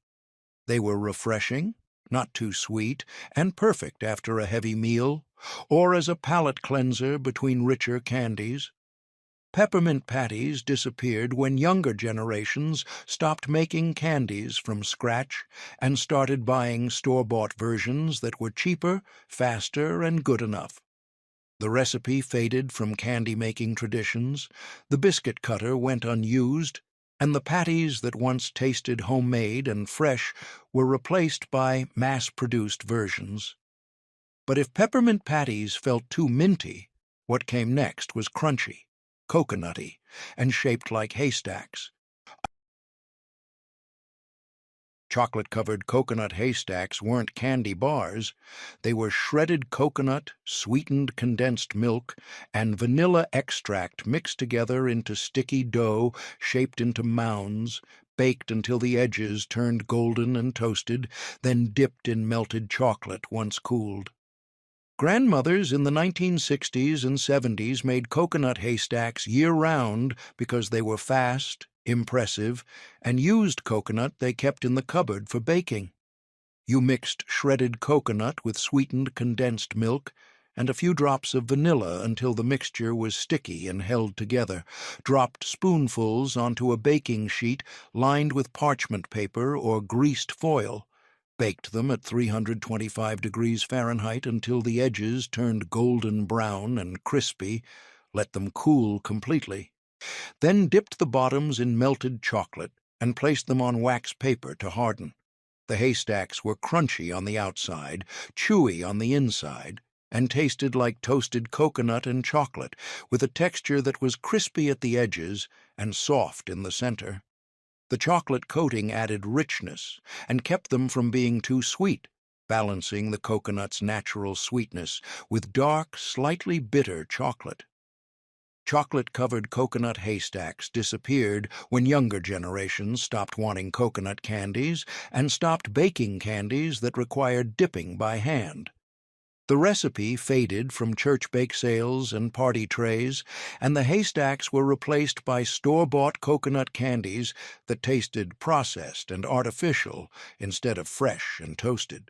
They were refreshing, not too sweet, and perfect after a heavy meal, or as a palate cleanser between richer candies. Peppermint patties disappeared when younger generations stopped making candies from scratch and started buying store-bought versions that were cheaper, faster, and good enough. The recipe faded from candy-making traditions, the biscuit cutter went unused, and the patties that once tasted homemade and fresh were replaced by mass-produced versions. But if peppermint patties felt too minty, what came next was crunchy, coconutty, and shaped like haystacks. Chocolate-covered coconut haystacks weren't candy bars. They were shredded coconut, sweetened condensed milk, and vanilla extract mixed together into sticky dough shaped into mounds, baked until the edges turned golden and toasted, then dipped in melted chocolate once cooled. Grandmothers in the 1960s and 70s made coconut haystacks year-round because they were fast, impressive, and used coconut they kept in the cupboard for baking. You mixed shredded coconut with sweetened condensed milk and a few drops of vanilla until the mixture was sticky and held together, dropped spoonfuls onto a baking sheet lined with parchment paper or greased foil, baked them at 325 degrees Fahrenheit until the edges turned golden brown and crispy, let them cool completely. Then dipped the bottoms in melted chocolate and placed them on wax paper to harden. The haystacks were crunchy on the outside, chewy on the inside, and tasted like toasted coconut and chocolate, with a texture that was crispy at the edges and soft in the center. The chocolate coating added richness and kept them from being too sweet, balancing the coconut's natural sweetness with dark, slightly bitter chocolate. Chocolate-covered coconut haystacks disappeared when younger generations stopped wanting coconut candies and stopped baking candies that required dipping by hand. The recipe faded from church bake sales and party trays, and the haystacks were replaced by store-bought coconut candies that tasted processed and artificial instead of fresh and toasted.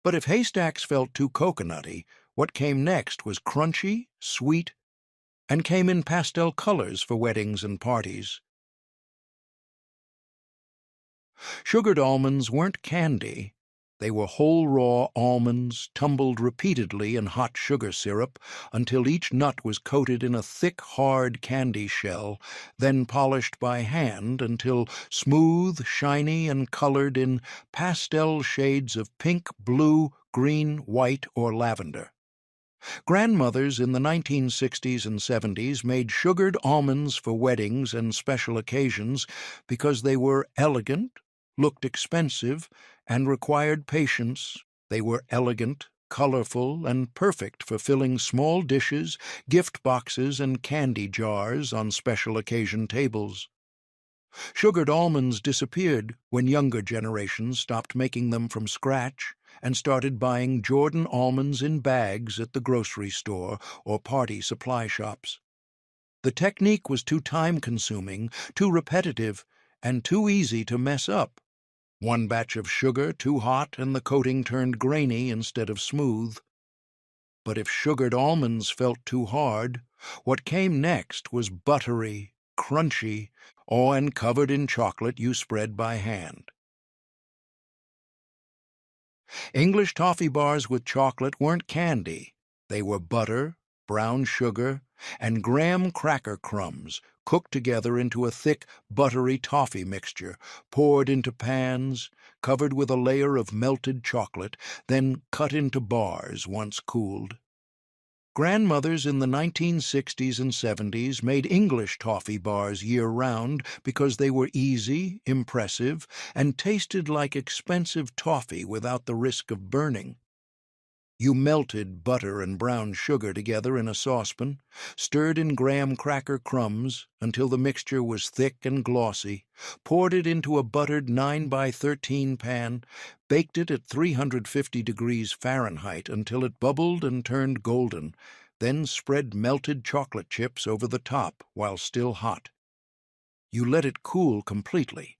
But if haystacks felt too coconutty, what came next was crunchy, sweet, and came in pastel colors for weddings and parties. Sugared almonds weren't candy. They were whole raw almonds tumbled repeatedly in hot sugar syrup until each nut was coated in a thick, hard candy shell, then polished by hand until smooth, shiny, and colored in pastel shades of pink, blue, green, white, or lavender. Grandmothers in the 1960s and 70s made sugared almonds for weddings and special occasions because they were elegant, looked expensive, and required patience. They were elegant, colorful, and perfect for filling small dishes, gift boxes, and candy jars on special occasion tables. Sugared almonds disappeared when younger generations stopped making them from scratch and started buying Jordan almonds in bags at the grocery store or party supply shops. The technique was too time-consuming, too repetitive, and too easy to mess up. One batch of sugar too hot and the coating turned grainy instead of smooth. But if sugared almonds felt too hard, what came next was buttery, crunchy, and covered in chocolate you spread by hand. English toffee bars with chocolate weren't candy. They were butter, brown sugar, and graham cracker crumbs cooked together into a thick, buttery toffee mixture, poured into pans, covered with a layer of melted chocolate, then cut into bars once cooled. Grandmothers in the 1960s and 70s made English toffee bars year-round because they were easy, impressive, and tasted like expensive toffee without the risk of burning. You melted butter and brown sugar together in a saucepan, stirred in graham cracker crumbs until the mixture was thick and glossy, poured it into a buttered 9 by 13 pan, baked it at 350 degrees Fahrenheit until it bubbled and turned golden, then spread melted chocolate chips over the top while still hot. You let it cool completely,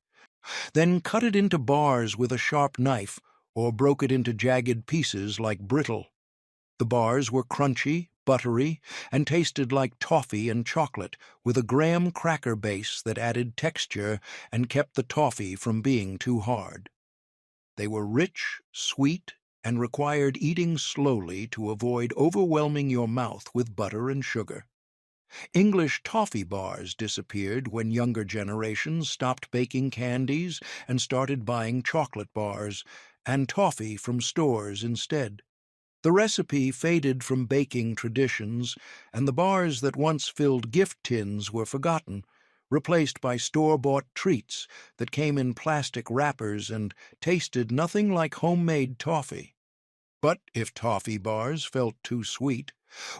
then cut it into bars with a sharp knife or broke it into jagged pieces like brittle. The bars were crunchy, buttery, and tasted like toffee and chocolate, with a graham cracker base that added texture and kept the toffee from being too hard. They were rich, sweet, and required eating slowly to avoid overwhelming your mouth with butter and sugar. English toffee bars disappeared when younger generations stopped baking candies and started buying chocolate bars and toffee from stores instead. The recipe faded from baking traditions, and the bars that once filled gift tins were forgotten, replaced by store-bought treats that came in plastic wrappers and tasted nothing like homemade toffee. But if toffee bars felt too sweet,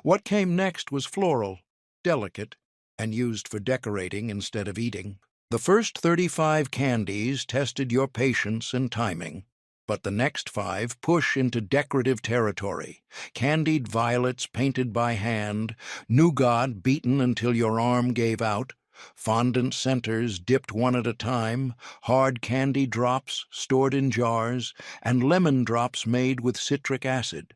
what came next was floral, delicate, and used for decorating instead of eating. The first 35 candies tested your patience and timing, but the next 5 push into decorative territory. Candied violets painted by hand, nougat beaten until your arm gave out, fondant centers dipped one at a time, hard candy drops stored in jars, and lemon drops made with citric acid.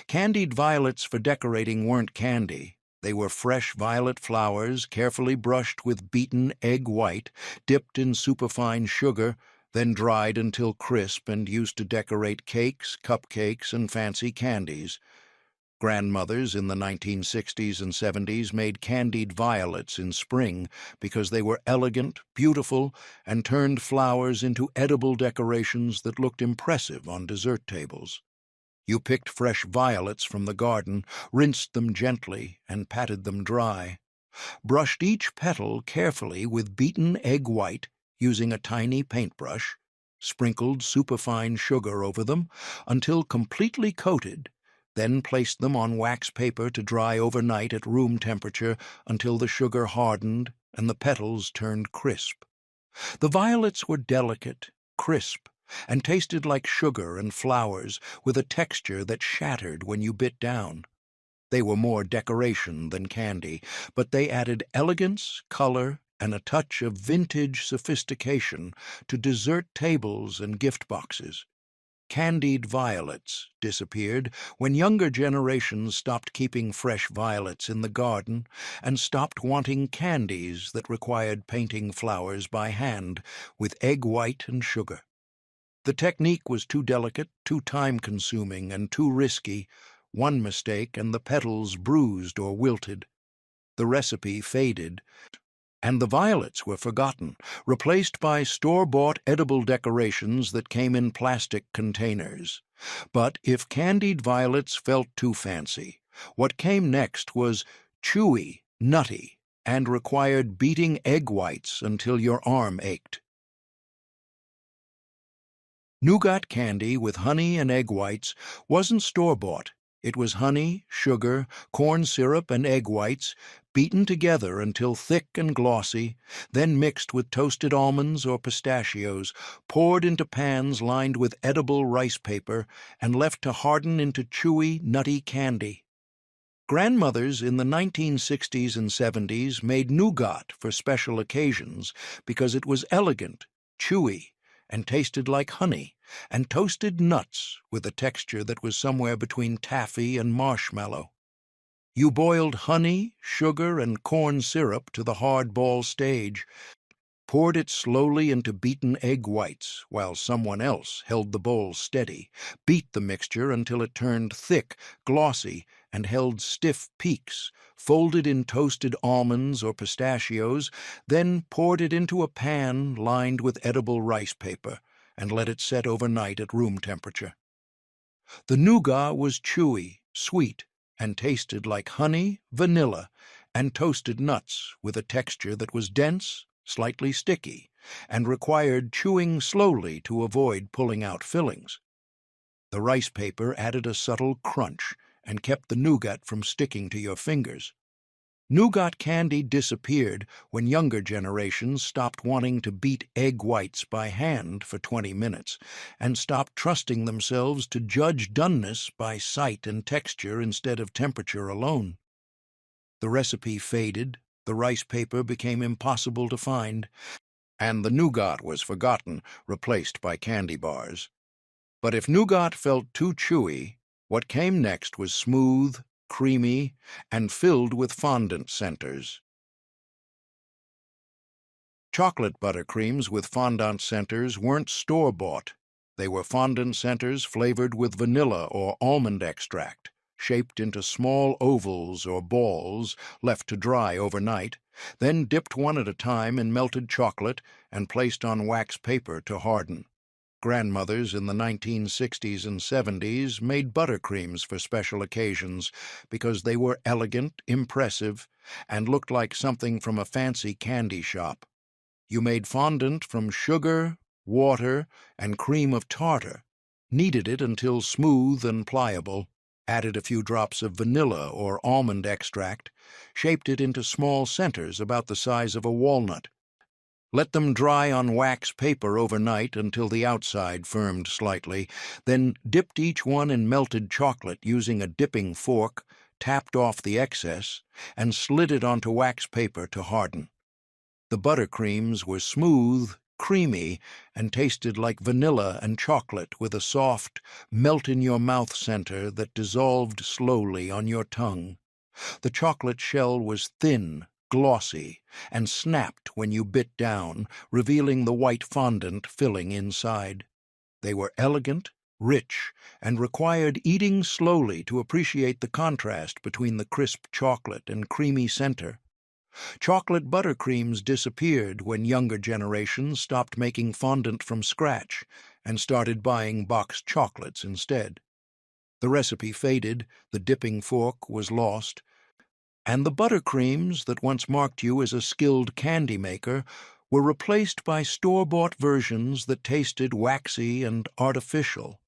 Candied violets for decorating weren't candy. They were fresh violet flowers carefully brushed with beaten egg white, dipped in superfine sugar, then dried until crisp and used to decorate cakes, cupcakes, and fancy candies. Grandmothers in the 1960s and 70s made candied violets in spring because they were elegant, beautiful, and turned flowers into edible decorations that looked impressive on dessert tables. You picked fresh violets from the garden, rinsed them gently, and patted them dry. Brushed each petal carefully with beaten egg white using a tiny paintbrush, sprinkled superfine sugar over them until completely coated, then placed them on wax paper to dry overnight at room temperature until the sugar hardened and the petals turned crisp. The violets were delicate, crisp, and tasted like sugar and flowers with a texture that shattered when you bit down. They were more decoration than candy, but they added elegance, color, and a touch of vintage sophistication to dessert tables and gift boxes. Candied violets disappeared when younger generations stopped keeping fresh violets in the garden and stopped wanting candies that required painting flowers by hand with egg white and sugar. The technique was too delicate, too time-consuming, and too risky. One mistake and the petals bruised or wilted. The recipe faded, and the violets were forgotten, replaced by store-bought edible decorations that came in plastic containers. But if candied violets felt too fancy, what came next was chewy, nutty, and required beating egg whites until your arm ached. Nougat candy with honey and egg whites wasn't store-bought. It was honey, sugar, corn syrup, and egg whites, beaten together until thick and glossy, then mixed with toasted almonds or pistachios, poured into pans lined with edible rice paper, and left to harden into chewy, nutty candy. Grandmothers in the 1960s and 70s made nougat for special occasions because it was elegant, chewy, and tasted like honey, and toasted nuts with a texture that was somewhere between taffy and marshmallow. You boiled honey, sugar, and corn syrup to the hard ball stage, poured it slowly into beaten egg whites while someone else held the bowl steady, beat the mixture until it turned thick, glossy, and held stiff peaks, folded in toasted almonds or pistachios, then poured it into a pan lined with edible rice paper and let it set overnight at room temperature. The nougat was chewy, sweet, and tasted like honey, vanilla, and toasted nuts with a texture that was dense, slightly sticky, and required chewing slowly to avoid pulling out fillings. The rice paper added a subtle crunch and kept the nougat from sticking to your fingers. Nougat candy disappeared when younger generations stopped wanting to beat egg whites by hand for 20 minutes and stopped trusting themselves to judge doneness by sight and texture instead of temperature alone. The recipe faded, the rice paper became impossible to find, and the nougat was forgotten, replaced by candy bars. But if nougat felt too chewy, what came next was smooth, creamy, and filled with fondant centers. Chocolate buttercreams with fondant centers weren't store-bought. They were fondant centers flavored with vanilla or almond extract, shaped into small ovals or balls left to dry overnight, then dipped one at a time in melted chocolate and placed on wax paper to harden. Grandmothers in the 1960s and 70s made buttercreams for special occasions because they were elegant, impressive, and looked like something from a fancy candy shop. You made fondant from sugar, water, and cream of tartar, kneaded it until smooth and pliable, added a few drops of vanilla or almond extract, shaped it into small centers about the size of a walnut. Let them dry on wax paper overnight until the outside firmed slightly, then dipped each one in melted chocolate using a dipping fork, tapped off the excess, and slid it onto wax paper to harden. The buttercreams were smooth, creamy, and tasted like vanilla and chocolate with a soft, melt-in-your-mouth center that dissolved slowly on your tongue. The chocolate shell was thin, glossy, and snapped when you bit down, revealing the white fondant filling inside. They were elegant, rich, and required eating slowly to appreciate the contrast between the crisp chocolate and creamy center. Chocolate buttercreams disappeared when younger generations stopped making fondant from scratch and started buying boxed chocolates instead. The recipe faded, the dipping fork was lost, and the buttercreams that once marked you as a skilled candy maker were replaced by store-bought versions that tasted waxy and artificial.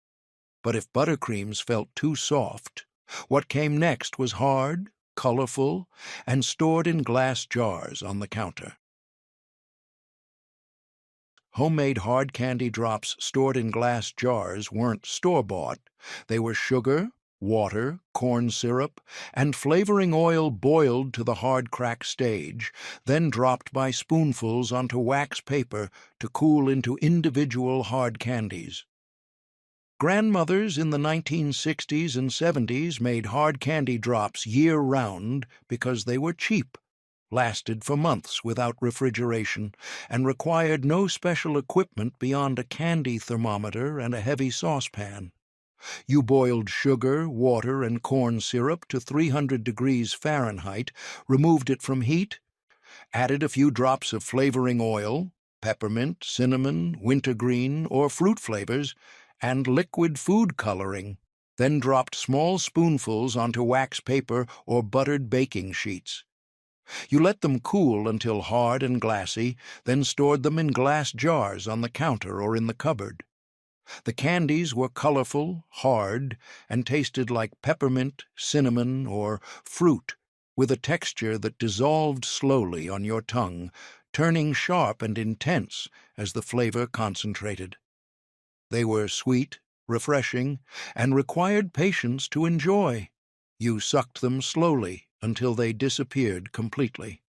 But if buttercreams felt too soft, what came next was hard, colorful, and stored in glass jars on the counter. Homemade hard candy drops stored in glass jars weren't store-bought. They were sugar, water, corn syrup, and flavoring oil boiled to the hard crack stage, then dropped by spoonfuls onto wax paper to cool into individual hard candies. Grandmothers in the 1960s and 70s made hard candy drops year-round because they were cheap, lasted for months without refrigeration, and required no special equipment beyond a candy thermometer and a heavy saucepan. You boiled sugar, water, and corn syrup to 300 degrees Fahrenheit, removed it from heat, added a few drops of flavoring oil, peppermint, cinnamon, wintergreen, or fruit flavors, and liquid food coloring, then dropped small spoonfuls onto wax paper or buttered baking sheets. You let them cool until hard and glassy, then stored them in glass jars on the counter or in the cupboard. The candies were colorful, hard, and tasted like peppermint, cinnamon, or fruit, with a texture that dissolved slowly on your tongue, turning sharp and intense as the flavor concentrated. They were sweet, refreshing, and required patience to enjoy. You sucked them slowly until they disappeared completely.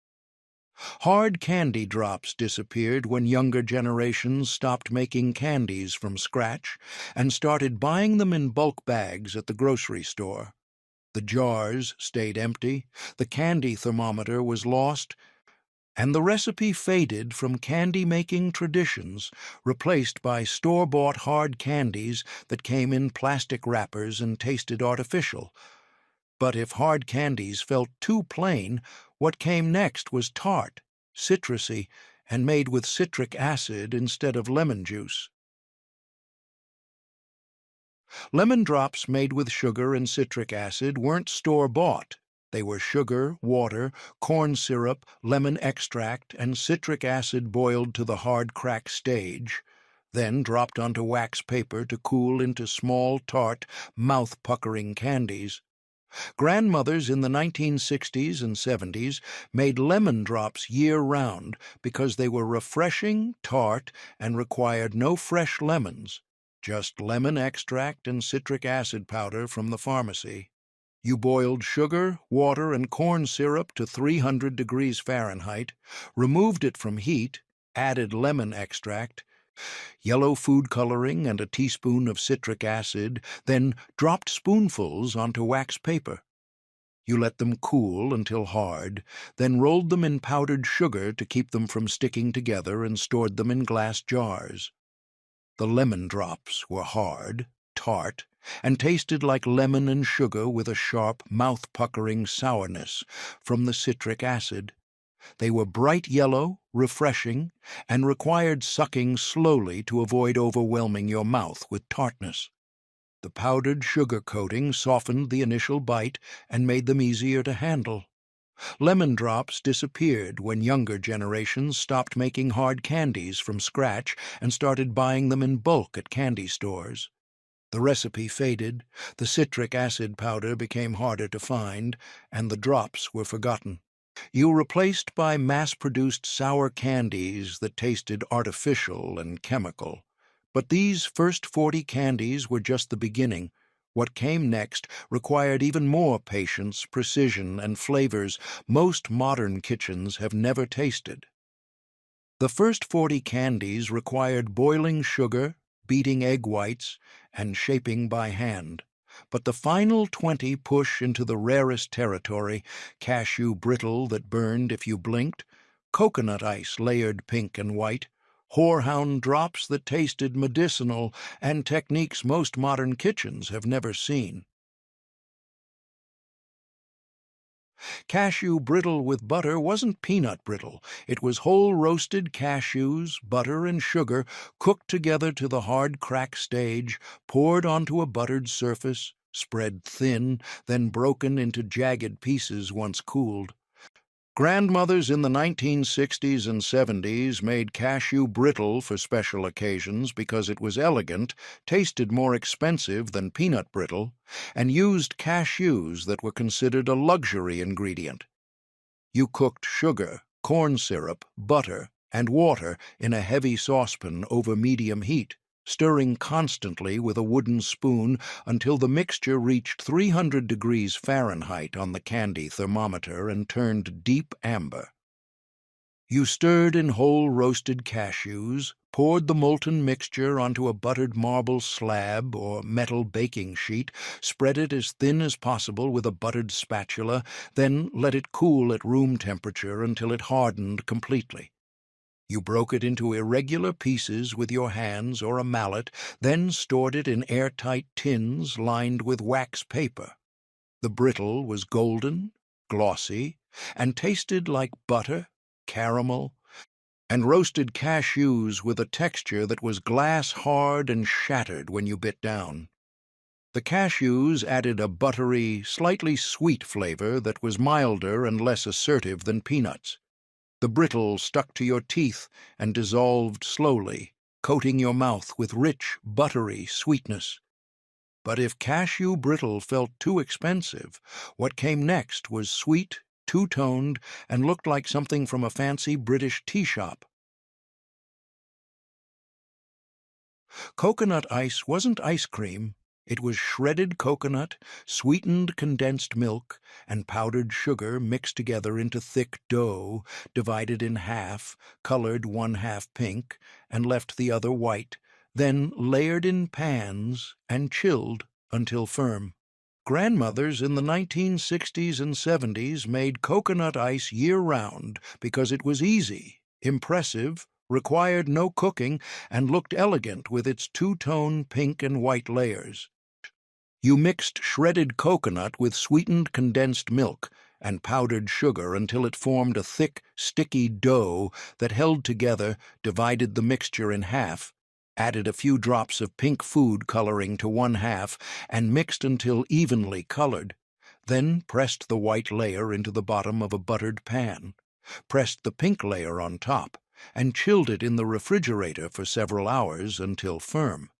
Hard candy drops disappeared when younger generations stopped making candies from scratch and started buying them in bulk bags at the grocery store. The jars stayed empty, the candy thermometer was lost, and the recipe faded from candy-making traditions, replaced by store-bought hard candies that came in plastic wrappers and tasted artificial. But if hard candies felt too plain, what came next was tart, citrusy, and made with citric acid instead of lemon juice. Lemon drops made with sugar and citric acid weren't store-bought. They were sugar, water, corn syrup, lemon extract, and citric acid boiled to the hard crack stage, then dropped onto wax paper to cool into small, tart, mouth-puckering candies. Grandmothers in the 1960s and 70s made lemon drops year-round because they were refreshing, tart, and required no fresh lemons, just lemon extract and citric acid powder from the pharmacy. You boiled sugar, water, and corn syrup to 300 degrees Fahrenheit, removed it from heat, added lemon extract, yellow food coloring, and a teaspoon of citric acid, then dropped spoonfuls onto wax paper. You let them cool until hard, then rolled them in powdered sugar to keep them from sticking together and stored them in glass jars. The lemon drops were hard, tart, and tasted like lemon and sugar with a sharp, mouth-puckering sourness from the citric acid. They were bright yellow, refreshing, and required sucking slowly to avoid overwhelming your mouth with tartness. The powdered sugar coating softened the initial bite and made them easier to handle. Lemon drops disappeared when younger generations stopped making hard candies from scratch and started buying them in bulk at candy stores. The recipe faded, the citric acid powder became harder to find, and the drops were forgotten. You replaced by mass-produced sour candies that tasted artificial and chemical. But these first 40 candies were just the beginning. What came next required even more patience, precision, and flavors most modern kitchens have never tasted. The first 40 candies required boiling sugar, beating egg whites, and shaping by hand. But the final 20 push into the rarest territory: cashew brittle that burned if you blinked, coconut ice layered pink and white, horehound drops that tasted medicinal, and techniques most modern kitchens have never seen. Cashew brittle with butter wasn't peanut brittle. It was whole roasted cashews, butter, and sugar cooked together to the hard crack stage, poured onto a buttered surface, spread thin, then broken into jagged pieces once cooled. Grandmothers in the 1960s and 70s made cashew brittle for special occasions because it was elegant, tasted more expensive than peanut brittle, and used cashews that were considered a luxury ingredient. You cooked sugar, corn syrup, butter, and water in a heavy saucepan over medium heat, stirring constantly with a wooden spoon until the mixture reached 300 degrees Fahrenheit on the candy thermometer and turned deep amber. You stirred in whole roasted cashews, poured the molten mixture onto a buttered marble slab or metal baking sheet, spread it as thin as possible with a buttered spatula, then let it cool at room temperature until it hardened completely. You broke it into irregular pieces with your hands or a mallet, then stored it in airtight tins lined with wax paper. The brittle was golden, glossy, and tasted like butter, caramel, and roasted cashews with a texture that was glass-hard and shattered when you bit down. The cashews added a buttery, slightly sweet flavor that was milder and less assertive than peanuts. The brittle stuck to your teeth and dissolved slowly, coating your mouth with rich, buttery sweetness. But if cashew brittle felt too expensive, what came next was sweet, two-toned, and looked like something from a fancy British tea shop. Coconut ice wasn't ice cream. It was shredded coconut, sweetened condensed milk, and powdered sugar mixed together into thick dough, divided in half, colored one half pink, and left the other white, then layered in pans and chilled until firm. Grandmothers in the 1960s and 70s made coconut ice year-round because it was easy, impressive, required no cooking, and looked elegant with its two-tone pink and white layers. You mixed shredded coconut with sweetened condensed milk and powdered sugar until it formed a thick, sticky dough that held together, divided the mixture in half, added a few drops of pink food coloring to one half, and mixed until evenly colored. Then pressed the white layer into the bottom of a buttered pan, pressed the pink layer on top, and chilled it in the refrigerator for several hours until firm.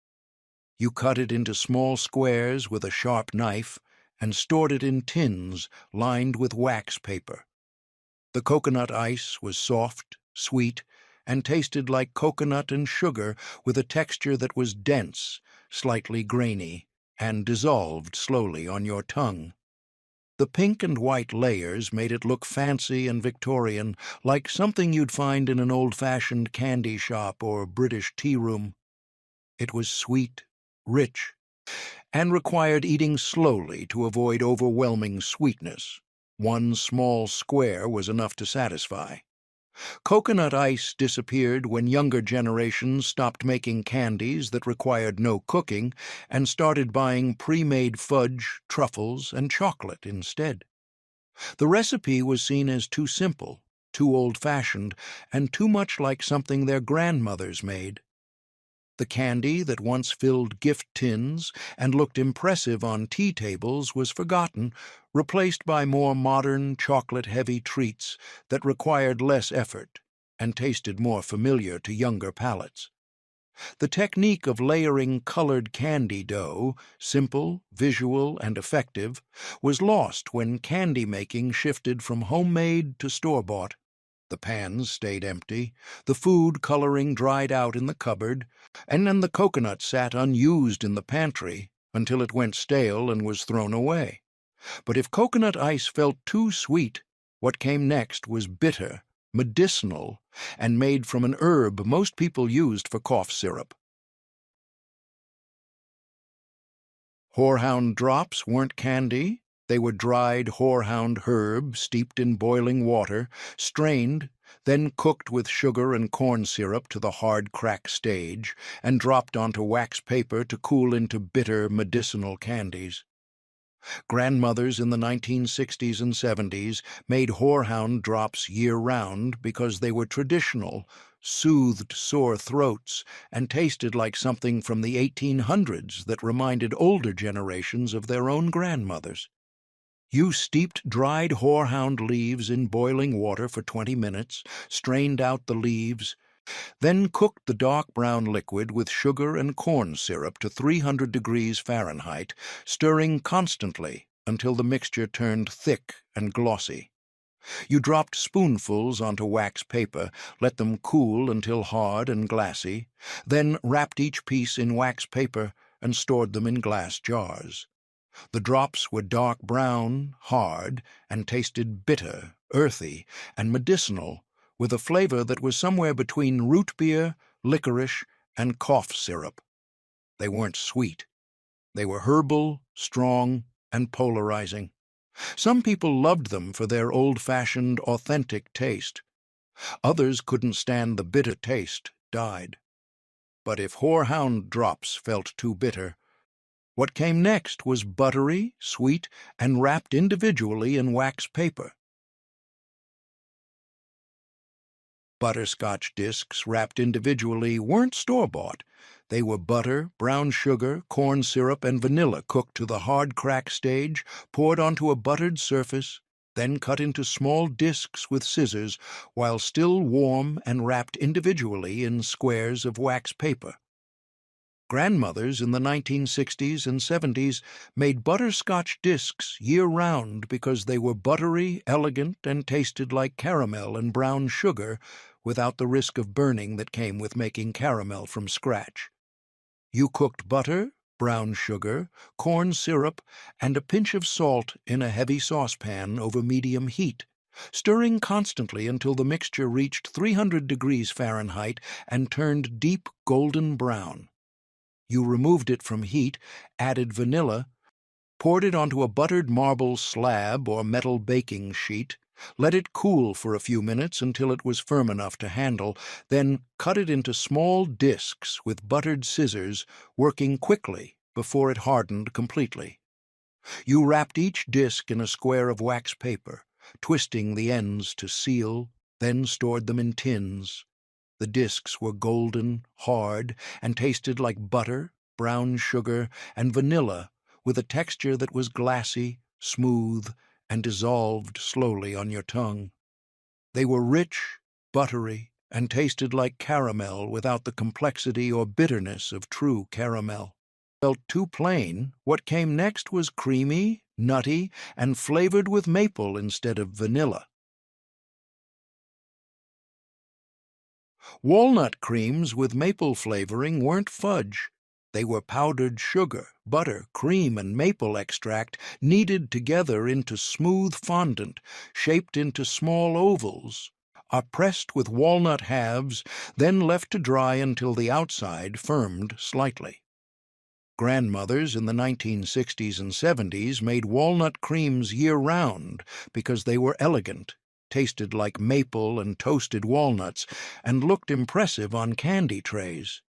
You cut it into small squares with a sharp knife and stored it in tins lined with wax paper. The coconut ice was soft, sweet, and tasted like coconut and sugar with a texture that was dense, slightly grainy, and dissolved slowly on your tongue. The pink and white layers made it look fancy and Victorian, like something you'd find in an old-fashioned candy shop or British tea room. It was sweet, rich, and required eating slowly to avoid overwhelming sweetness. One small square was enough to satisfy. Coconut ice disappeared when younger generations stopped making candies that required no cooking and started buying pre-made fudge, truffles, and chocolate instead. The recipe was seen as too simple, too old-fashioned, and too much like something their grandmothers made. The candy that once filled gift tins and looked impressive on tea tables was forgotten, replaced by more modern, chocolate-heavy treats that required less effort and tasted more familiar to younger palates. The technique of layering colored candy dough, simple, visual, and effective, was lost when candy making shifted from homemade to store-bought. The pans stayed empty, the food coloring dried out in the cupboard, and then the coconut sat unused in the pantry until it went stale and was thrown away. But if coconut ice felt too sweet, what came next was bitter, medicinal, and made from an herb most people used for cough syrup. Horehound drops weren't candy. They were dried horehound herb steeped in boiling water, strained, then cooked with sugar and corn syrup to the hard crack stage, and dropped onto wax paper to cool into bitter medicinal candies. Grandmothers in the 1960s and 70s made horehound drops year-round because they were traditional, soothed sore throats, and tasted like something from the 1800s that reminded older generations of their own grandmothers. You steeped dried horehound leaves in boiling water for 20 minutes, strained out the leaves, then cooked the dark brown liquid with sugar and corn syrup to 300 degrees Fahrenheit, stirring constantly until the mixture turned thick and glossy. You dropped spoonfuls onto wax paper, let them cool until hard and glassy, then wrapped each piece in wax paper and stored them in glass jars. The drops were dark brown, hard, and tasted bitter, earthy, and medicinal, with a flavor that was somewhere between root beer, licorice, and cough syrup. They weren't sweet. They were herbal, strong, and polarizing. Some people loved them for their old-fashioned, authentic taste. Others couldn't stand the bitter taste, died. But if horehound drops felt too bitter, what came next was buttery, sweet, and wrapped individually in wax paper. Butterscotch discs wrapped individually weren't store-bought. They were butter, brown sugar, corn syrup, and vanilla cooked to the hard crack stage, poured onto a buttered surface, then cut into small discs with scissors while still warm and wrapped individually in squares of wax paper. Grandmothers in the 1960s and 70s made butterscotch discs year-round because they were buttery, elegant, and tasted like caramel and brown sugar without the risk of burning that came with making caramel from scratch. You cooked butter, brown sugar, corn syrup, and a pinch of salt in a heavy saucepan over medium heat, stirring constantly until the mixture reached 300 degrees Fahrenheit and turned deep golden brown. You removed it from heat, added vanilla, poured it onto a buttered marble slab or metal baking sheet, let it cool for a few minutes until it was firm enough to handle, then cut it into small discs with buttered scissors, working quickly before it hardened completely. You wrapped each disc in a square of wax paper, twisting the ends to seal, then stored them in tins. The discs were golden, hard, and tasted like butter, brown sugar, and vanilla, with a texture that was glassy, smooth, and dissolved slowly on your tongue. They were rich, buttery, and tasted like caramel without the complexity or bitterness of true caramel. Felt too plain, what came next was creamy, nutty, and flavored with maple instead of vanilla. Walnut creams with maple flavoring weren't fudge. They were powdered sugar, butter, cream, and maple extract kneaded together into smooth fondant, shaped into small ovals, are pressed with walnut halves, then left to dry until the outside firmed slightly. Grandmothers in the 1960s and 70s made walnut creams year-round because they were elegant, tasted like maple and toasted walnuts, and looked impressive on candy trays.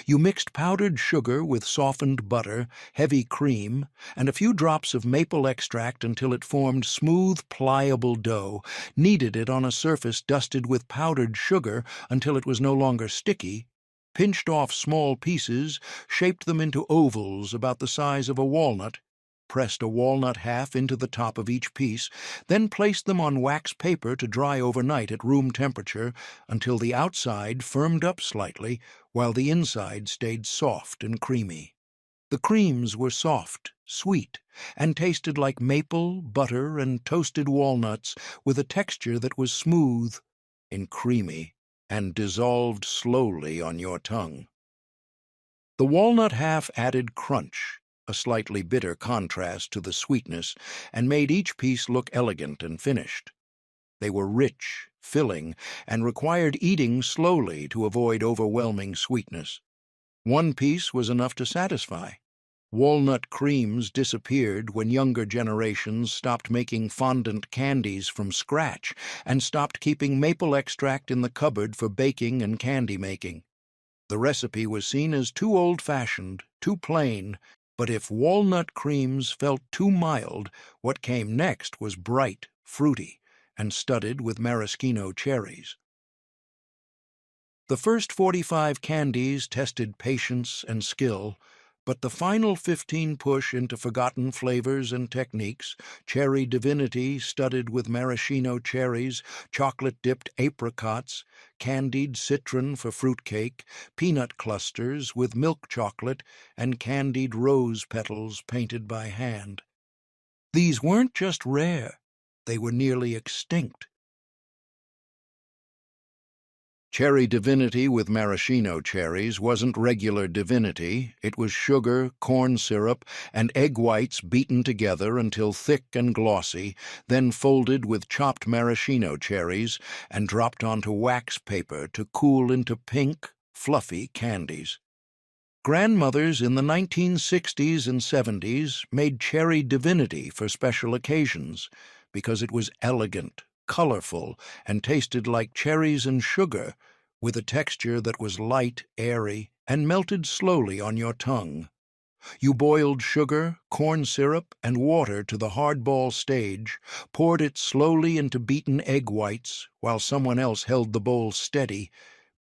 You mixed powdered sugar with softened butter, heavy cream, and a few drops of maple extract until it formed smooth, pliable dough, kneaded it on a surface dusted with powdered sugar until it was no longer sticky, pinched off small pieces, shaped them into ovals about the size of a walnut, pressed a walnut half into the top of each piece, then placed them on wax paper to dry overnight at room temperature until the outside firmed up slightly while the inside stayed soft and creamy. The creams were soft, sweet, and tasted like maple, butter, and toasted walnuts with a texture that was smooth and creamy and dissolved slowly on your tongue. The walnut half added crunch, a slightly bitter contrast to the sweetness, and made each piece look elegant and finished. They were rich, filling, and required eating slowly to avoid overwhelming sweetness. One piece was enough to satisfy. Walnut creams disappeared when younger generations stopped making fondant candies from scratch and stopped keeping maple extract in the cupboard for baking and candy making. The recipe was seen as too old-fashioned, too plain, but if walnut creams felt too mild, what came next was bright, fruity, and studded with maraschino cherries. The first 45 candies tested patience and skill, but the final 15 push into forgotten flavors and techniques, cherry divinity studded with maraschino cherries, chocolate-dipped apricots, candied citron for fruitcake, peanut clusters with milk chocolate, and candied rose petals painted by hand. These weren't just rare, they were nearly extinct. Cherry Divinity with maraschino cherries wasn't regular Divinity. It was sugar, corn syrup, and egg whites beaten together until thick and glossy, then folded with chopped maraschino cherries and dropped onto wax paper to cool into pink, fluffy candies. Grandmothers in the 1960s and 70s made Cherry Divinity for special occasions because it was elegant, colorful, and tasted like cherries and sugar, with a texture that was light, airy, and melted slowly on your tongue. You boiled sugar, corn syrup, and water to the hardball stage, poured it slowly into beaten egg whites while someone else held the bowl steady,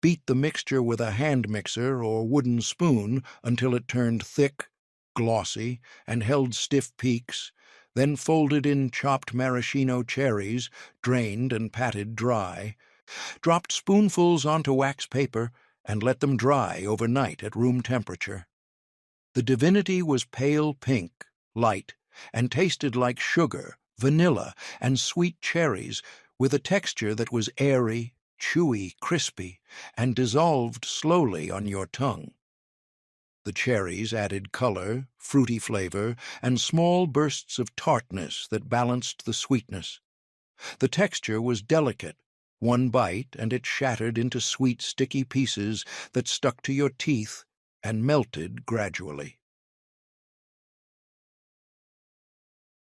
beat the mixture with a hand mixer or wooden spoon until it turned thick, glossy, and held stiff peaks, then folded in chopped maraschino cherries, drained and patted dry, dropped spoonfuls onto wax paper, and let them dry overnight at room temperature. The Divinity was pale pink, light, and tasted like sugar, vanilla, and sweet cherries, with a texture that was airy, chewy, crispy, and dissolved slowly on your tongue. The cherries added color, fruity flavor, and small bursts of tartness that balanced the sweetness. The texture was delicate. One bite, and it shattered into sweet, sticky pieces that stuck to your teeth and melted gradually.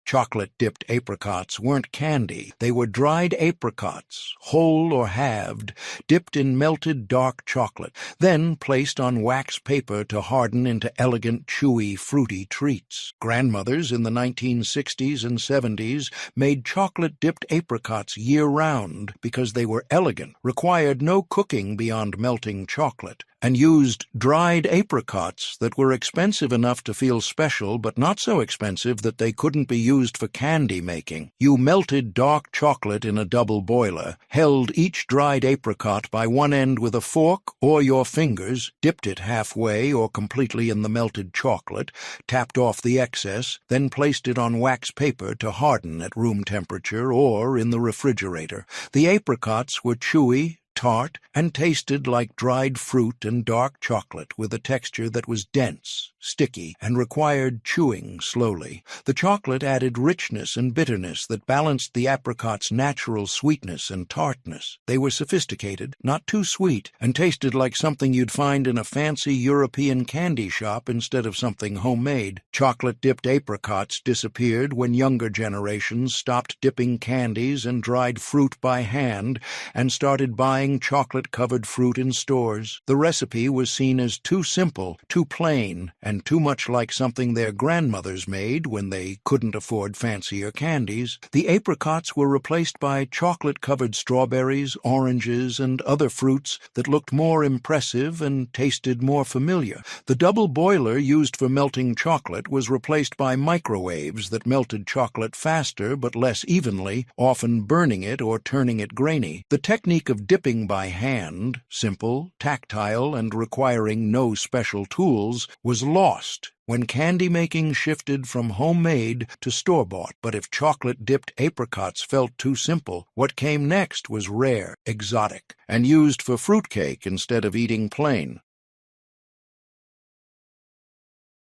Chocolate-dipped apricots weren't candy. They were dried apricots, whole or halved, dipped in melted dark chocolate, then placed on wax paper to harden into elegant, chewy, fruity treats. Grandmothers in the 1960s and 70s made chocolate-dipped apricots year-round because they were elegant, required no cooking beyond melting chocolate, and used dried apricots that were expensive enough to feel special but not so expensive that they couldn't be used for candy making. You melted dark chocolate in a double boiler, held each dried apricot by one end with a fork or your fingers, dipped it halfway or completely in the melted chocolate, tapped off the excess, then placed it on wax paper to harden at room temperature or in the refrigerator. The apricots were chewy, tart, and tasted like dried fruit and dark chocolate with a texture that was dense, sticky, and required chewing slowly. The chocolate added richness and bitterness that balanced the apricot's natural sweetness and tartness. They were sophisticated, not too sweet, and tasted like something you'd find in a fancy European candy shop instead of something homemade. Chocolate-dipped apricots disappeared when younger generations stopped dipping candies and dried fruit by hand and started buying chocolate-covered fruit in stores. The recipe was seen as too simple, too plain, and too much like something their grandmothers made when they couldn't afford fancier candies. The apricots were replaced by chocolate-covered strawberries, oranges, and other fruits that looked more impressive and tasted more familiar. The double boiler used for melting chocolate was replaced by microwaves that melted chocolate faster but less evenly, often burning it or turning it grainy. The technique of dipping by hand, simple, tactile, and requiring no special tools, was lost when candy making shifted from homemade to store-bought. But if chocolate-dipped apricots felt too simple, what came next was rare, exotic, and used for fruitcake instead of eating plain.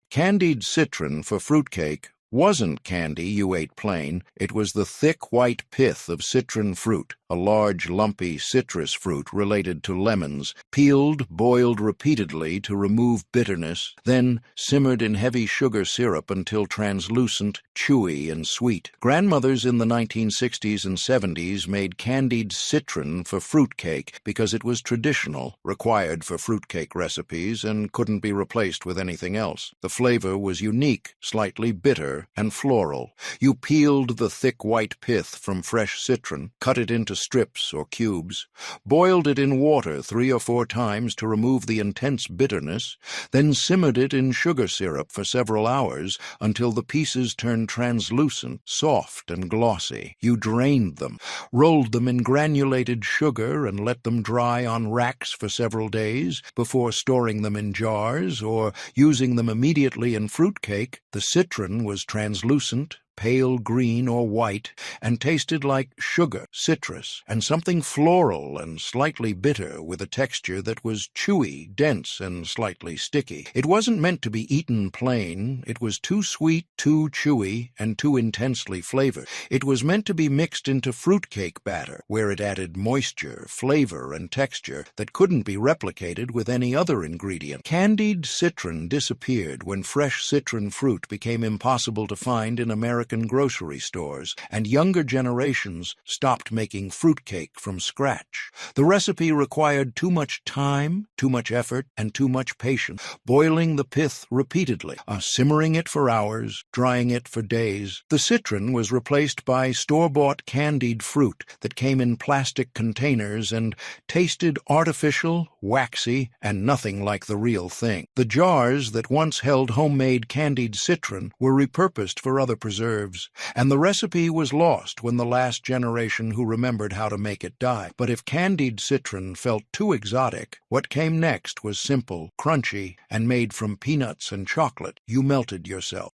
Candied citron for fruitcake wasn't candy you ate plain. It was the thick white pith of citron fruit, a large lumpy citrus fruit related to lemons, peeled, boiled repeatedly to remove bitterness, then simmered in heavy sugar syrup until translucent, chewy, and sweet. Grandmothers in the 1960s and 70s made candied citron for fruitcake because it was traditional, required for fruitcake recipes, and couldn't be replaced with anything else. The flavor was unique, slightly bitter, and floral. You peeled the thick white pith from fresh citron, cut it into strips or cubes, boiled it in water 3 or 4 times to remove the intense bitterness, then simmered it in sugar syrup for several hours until the pieces turned translucent, soft, and glossy. You drained them, rolled them in granulated sugar, and let them dry on racks for several days before storing them in jars or using them immediately in fruitcake. The citron was translucent, pale green or white and tasted like sugar, citrus, and something floral and slightly bitter with a texture that was chewy, dense, and slightly sticky. It wasn't meant to be eaten plain. It was too sweet, too chewy, and too intensely flavored. It was meant to be mixed into fruitcake batter, where it added moisture, flavor, and texture that couldn't be replicated with any other ingredient. Candied citron disappeared when fresh citron fruit became impossible to find in American grocery stores, and younger generations stopped making fruitcake from scratch. The recipe required too much time, too much effort, and too much patience, boiling the pith repeatedly, simmering it for hours, drying it for days. The citron was replaced by store-bought candied fruit that came in plastic containers and tasted artificial, waxy, and nothing like the real thing. The jars that once held homemade candied citron were repurposed for other preserves, and the recipe was lost when the last generation who remembered how to make it died. But if candied citron felt too exotic, what came next was simple, crunchy, and made from peanuts and chocolate. You melted yourself.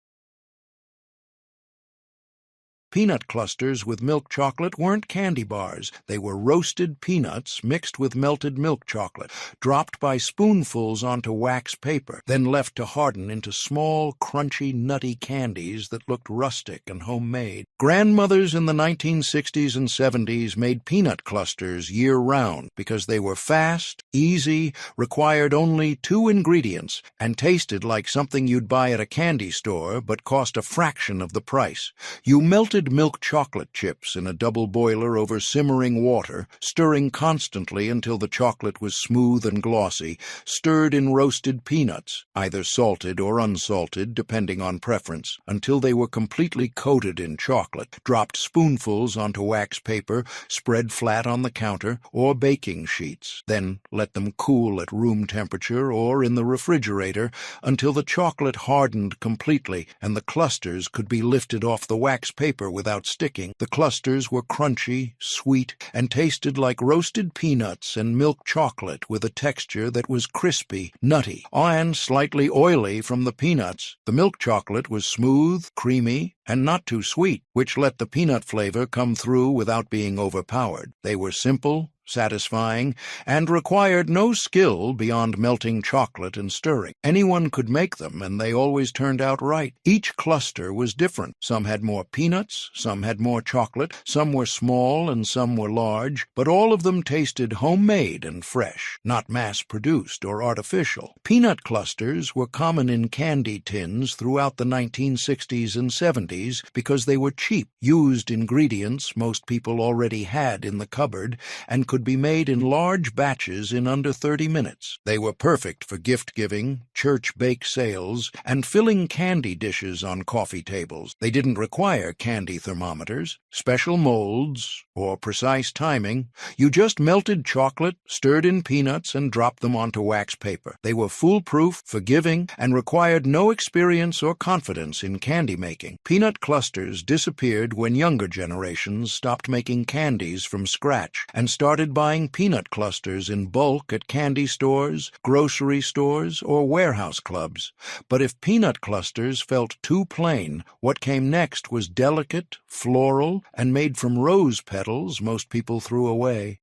Peanut clusters with milk chocolate weren't candy bars. They were roasted peanuts mixed with melted milk chocolate, dropped by spoonfuls onto wax paper, then left to harden into small, crunchy, nutty candies that looked rustic and homemade. Grandmothers in the 1960s and 70s made peanut clusters year-round because they were fast, easy, required only 2 ingredients, and tasted like something you'd buy at a candy store but cost a fraction of the price. You melted milk chocolate chips in a double boiler over simmering water, stirring constantly until the chocolate was smooth and glossy, stirred in roasted peanuts, either salted or unsalted depending on preference, until they were completely coated in chocolate, dropped spoonfuls onto wax paper, spread flat on the counter, or baking sheets, then let them cool at room temperature or in the refrigerator until the chocolate hardened completely and the clusters could be lifted off the wax paper without sticking. The clusters were crunchy, sweet, and tasted like roasted peanuts and milk chocolate with a texture that was crispy, nutty, and slightly oily from the peanuts. The milk chocolate was smooth, creamy, and not too sweet, which let the peanut flavor come through without being overpowered. They were simple, satisfying, and required no skill beyond melting chocolate and stirring. Anyone could make them, and they always turned out right. Each cluster was different. Some had more peanuts, some had more chocolate, some were small and some were large, but all of them tasted homemade and fresh, not mass-produced or artificial. Peanut clusters were common in candy tins throughout the 1960s and 70s because they were cheap, used ingredients most people already had in the cupboard, and could be made in large batches in under 30 minutes. They were perfect for gift-giving, church bake sales, and filling candy dishes on coffee tables. They didn't require candy thermometers, special molds, or precise timing. You just melted chocolate, stirred in peanuts, and dropped them onto wax paper. They were foolproof, forgiving, and required no experience or confidence in candy making. Peanut clusters disappeared when younger generations stopped making candies from scratch and started buying peanut clusters in bulk at candy stores, grocery stores, or warehouse clubs. But if peanut clusters felt too plain, what came next was delicate, floral, and made from rose petals most people threw away.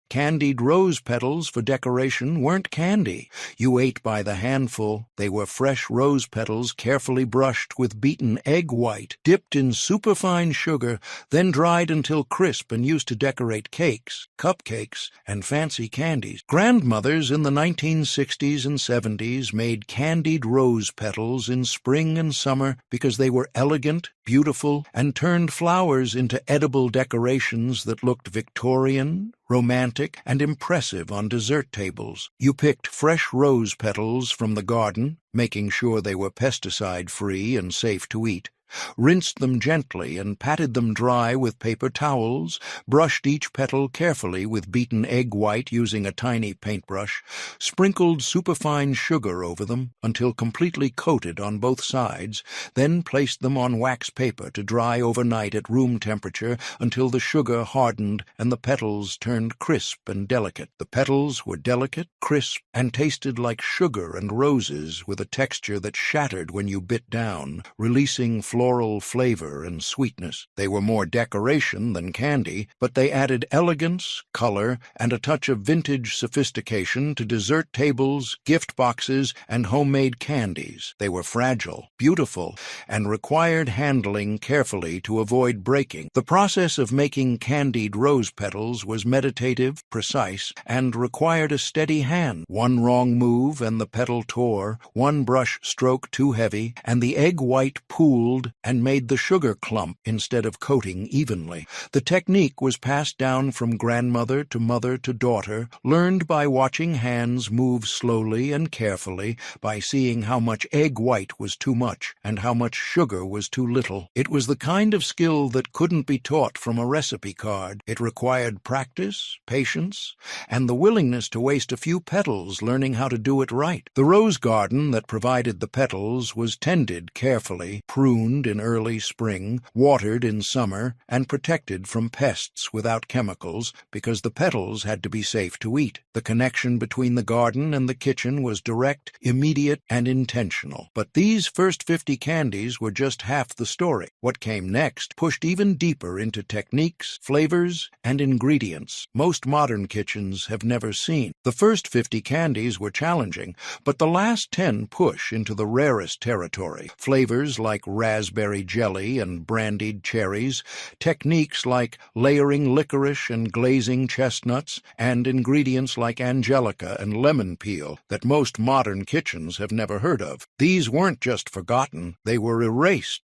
Candied rose petals for decoration weren't candy. You ate by the handful. They were fresh rose petals carefully brushed with beaten egg white, dipped in superfine sugar, then dried until crisp and used to decorate cakes, cupcakes, and fancy candies. Grandmothers in the 1960s and 70s made candied rose petals in spring and summer because they were elegant, beautiful, and turned flowers into edible decorations that looked Victorian, romantic, and impressive on dessert tables. You picked fresh rose petals from the garden, making sure they were pesticide-free and safe to eat. rinsed them gently and patted them dry with paper towels, brushed each petal carefully with beaten egg white using a tiny paintbrush, sprinkled superfine sugar over them until completely coated on both sides, then placed them on wax paper to dry overnight at room temperature until the sugar hardened and the petals turned crisp and delicate. The petals were delicate, crisp, and tasted like sugar and roses with a texture that shattered when you bit down, releasing floral flavor and sweetness. They were more decoration than candy, but they added elegance, color, and a touch of vintage sophistication to dessert tables, gift boxes, and homemade candies. They were fragile, beautiful, and required handling carefully to avoid breaking. The process of making candied rose petals was meditative, precise, and required a steady hand. One wrong move and the petal tore, one brush stroke too heavy, and the egg white pooled and made the sugar clump instead of coating evenly. The technique was passed down from grandmother to mother to daughter, learned by watching hands move slowly and carefully, by seeing how much egg white was too much and how much sugar was too little. It was the kind of skill that couldn't be taught from a recipe card. It required practice, patience, and the willingness to waste a few petals learning how to do it right. The rose garden that provided the petals was tended carefully, pruned in early spring, watered in summer, and protected from pests without chemicals because the petals had to be safe to eat. The connection between the garden and the kitchen was direct, immediate, and intentional. But these first 50 candies were just half the story. What came next pushed even deeper into techniques, flavors, and ingredients most modern kitchens have never seen. The first 50 candies were challenging, but the last 10 push into the rarest territory. Flavors like raspberry jelly and brandied cherries, techniques like layering licorice and glazing chestnuts, and ingredients like angelica and lemon peel that most modern kitchens have never heard of. These weren't just forgotten, they were erased.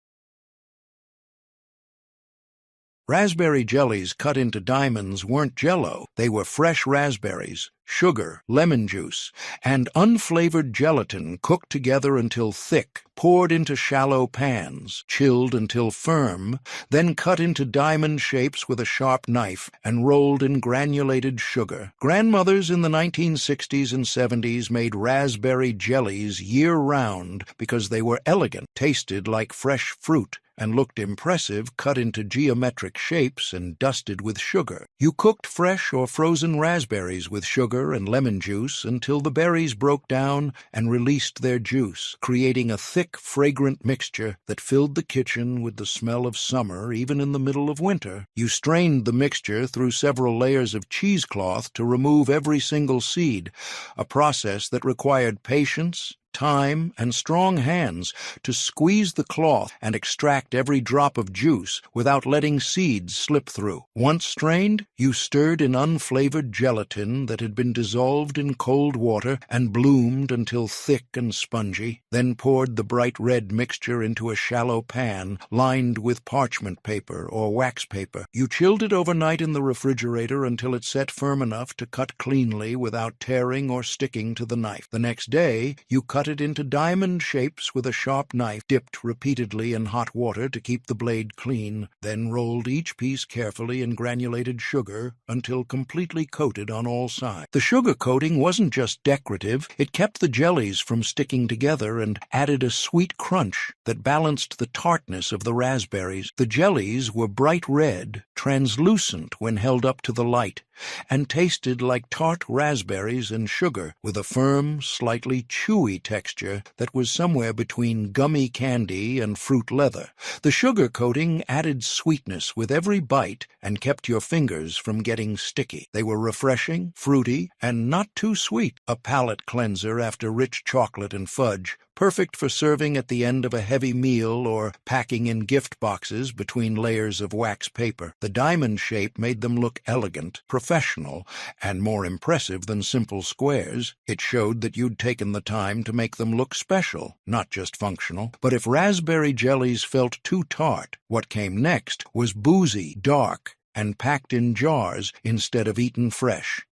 Raspberry jellies cut into diamonds weren't jello. They were fresh raspberries, sugar, lemon juice, and unflavored gelatin cooked together until thick, poured into shallow pans, chilled until firm, then cut into diamond shapes with a sharp knife and rolled in granulated sugar. Grandmothers in the 1960s and 70s made raspberry jellies year-round because they were elegant, tasted like fresh fruit, and looked impressive cut into geometric shapes and dusted with sugar. You cooked fresh or frozen raspberries with sugar and lemon juice until the berries broke down and released their juice, creating a thick, fragrant mixture that filled the kitchen with the smell of summer even in the middle of winter. You strained the mixture through several layers of cheesecloth to remove every single seed, a process that required patience, time, and strong hands to squeeze the cloth and extract every drop of juice without letting seeds slip through. Once strained, you stirred in unflavored gelatin that had been dissolved in cold water and bloomed until thick and spongy, then poured the bright red mixture into a shallow pan lined with parchment paper or wax paper. You chilled it overnight in the refrigerator until it set firm enough to cut cleanly without tearing or sticking to the knife. The next day, you cut it into diamond shapes with a sharp knife, dipped repeatedly in hot water to keep the blade clean, then rolled each piece carefully in granulated sugar until completely coated on all sides. The sugar coating wasn't just decorative, it kept the jellies from sticking together and added a sweet crunch that balanced the tartness of the raspberries. The jellies were bright red, translucent when held up to the light, and tasted like tart raspberries and sugar, with a firm, slightly chewy texture that was somewhere between gummy candy and fruit leather. The sugar coating added sweetness with every bite and kept your fingers from getting sticky. They were refreshing, fruity, and not too sweet, a palate cleanser after rich chocolate and fudge, perfect for serving at the end of a heavy meal or packing in gift boxes between layers of wax paper. The diamond shape made them look elegant, professional, and more impressive than simple squares. It showed that you'd taken the time to make them look special, not just functional. But if raspberry jellies felt too tart, what came next was boozy, dark, and packed in jars instead of eaten fresh.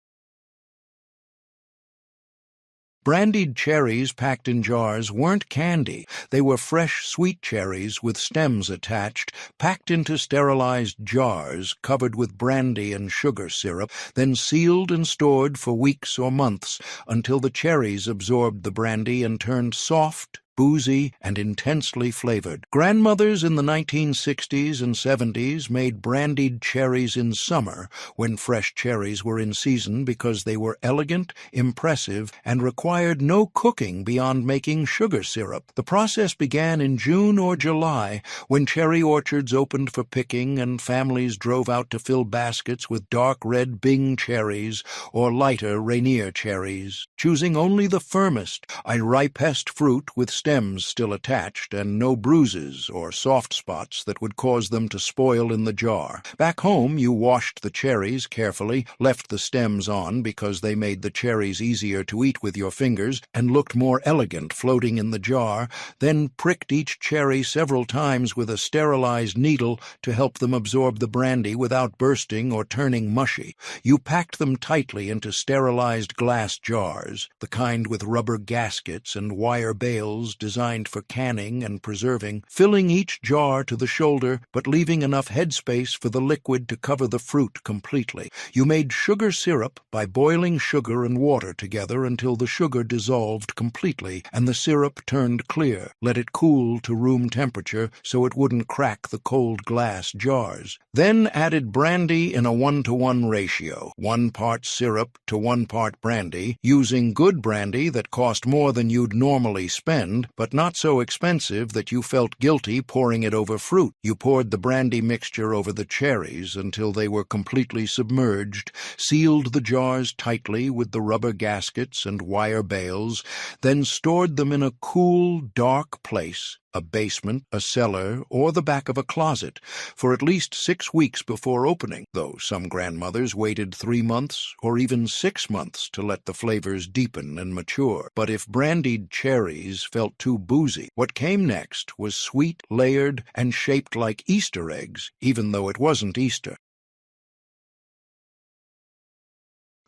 Brandied cherries packed in jars weren't candy. They were fresh, sweet cherries with stems attached, packed into sterilized jars covered with brandy and sugar syrup, then sealed and stored for weeks or months until the cherries absorbed the brandy and turned soft, boozy, and intensely flavored. Grandmothers in the 1960s and 70s made brandied cherries in summer when fresh cherries were in season because they were elegant, impressive, and required no cooking beyond making sugar syrup. The process began in June or July when cherry orchards opened for picking and families drove out to fill baskets with dark red Bing cherries or lighter Rainier cherries, choosing only the firmest, ripest fruit with stems still attached and no bruises or soft spots that would cause them to spoil in the jar. Back home, you washed the cherries carefully, left the stems on because they made the cherries easier to eat with your fingers and looked more elegant floating in the jar, then pricked each cherry several times with a sterilized needle to help them absorb the brandy without bursting or turning mushy. You packed them tightly into sterilized glass jars, the kind with rubber gaskets and wire bales designed for canning and preserving, filling each jar to the shoulder but leaving enough headspace for the liquid to cover the fruit completely. You made sugar syrup by boiling sugar and water together until the sugar dissolved completely and the syrup turned clear. Let it cool to room temperature so it wouldn't crack the cold glass jars. Then added brandy in a 1-to-1 ratio, 1 part syrup to 1 part brandy, using good brandy that cost more than you'd normally spend, but not so expensive that you felt guilty pouring it over fruit. You poured the brandy mixture over the cherries until they were completely submerged, sealed the jars tightly with the rubber gaskets and wire bales, then stored them in a cool, dark place, a basement, a cellar, or the back of a closet, for at least 6 weeks before opening, though some grandmothers waited 3 months or even 6 months to let the flavors deepen and mature. But if brandied cherries felt too boozy, what came next was sweet, layered, and shaped like Easter eggs, even though it wasn't Easter.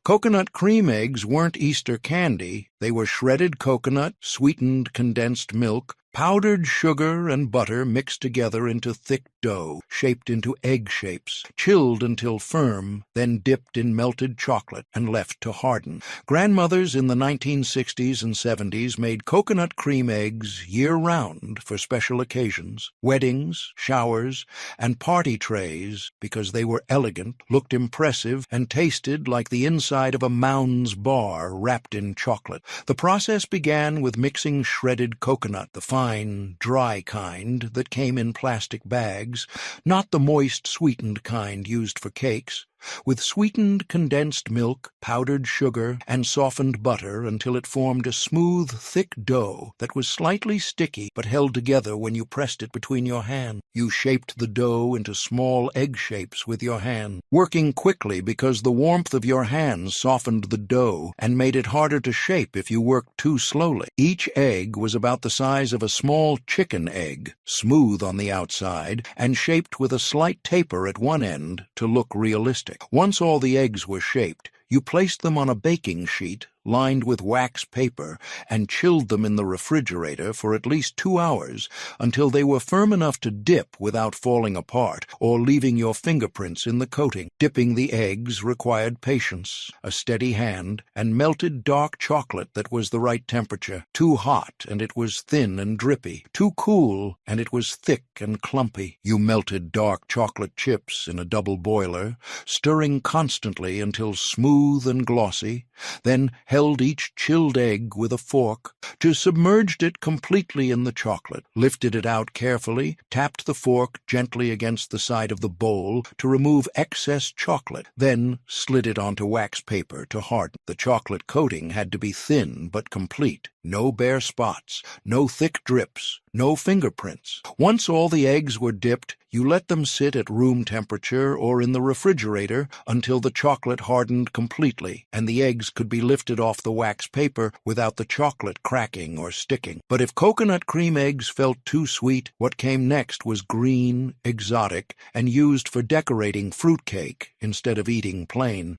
Coconut cream eggs weren't Easter candy. They were shredded coconut, sweetened condensed milk, powdered sugar and butter mixed together into thick dough, shaped into egg shapes, chilled until firm, then dipped in melted chocolate and left to harden. Grandmothers in the 1960s and 70s made coconut cream eggs year-round for special occasions, weddings, showers, and party trays because they were elegant, looked impressive, and tasted like the inside of a Mounds bar wrapped in chocolate. The process began with mixing shredded coconut, the fine, dry kind that came in plastic bags, not the moist, sweetened kind used for cakes, with sweetened condensed milk, powdered sugar, and softened butter until it formed a smooth, thick dough that was slightly sticky but held together when you pressed it between your hands. You shaped the dough into small egg shapes with your hand, working quickly because the warmth of your hands softened the dough and made it harder to shape if you worked too slowly. Each egg was about the size of a small chicken egg, smooth on the outside and shaped with a slight taper at one end to look realistic. Once all the eggs were shaped, you placed them on a baking sheet lined with wax paper and chilled them in the refrigerator for at least 2 hours until they were firm enough to dip without falling apart or leaving your fingerprints in the coating. Dipping the eggs required patience, a steady hand, and melted dark chocolate that was the right temperature. Too hot and it was thin and drippy. Too cool and it was thick and clumpy. You melted dark chocolate chips in a double boiler, stirring constantly until smooth and glossy, then held each chilled egg with a fork, submerged it completely in the chocolate, lifted it out carefully, tapped the fork gently against the side of the bowl to remove excess chocolate, then slid it onto wax paper to harden. The chocolate coating had to be thin but complete. No bare spots, no thick drips, no fingerprints. Once all the eggs were dipped, you let them sit at room temperature or in the refrigerator until the chocolate hardened completely and the eggs could be lifted off the wax paper without the chocolate cracking or sticking. But if coconut cream eggs felt too sweet, what came next was green, exotic, and used for decorating fruitcake instead of eating plain.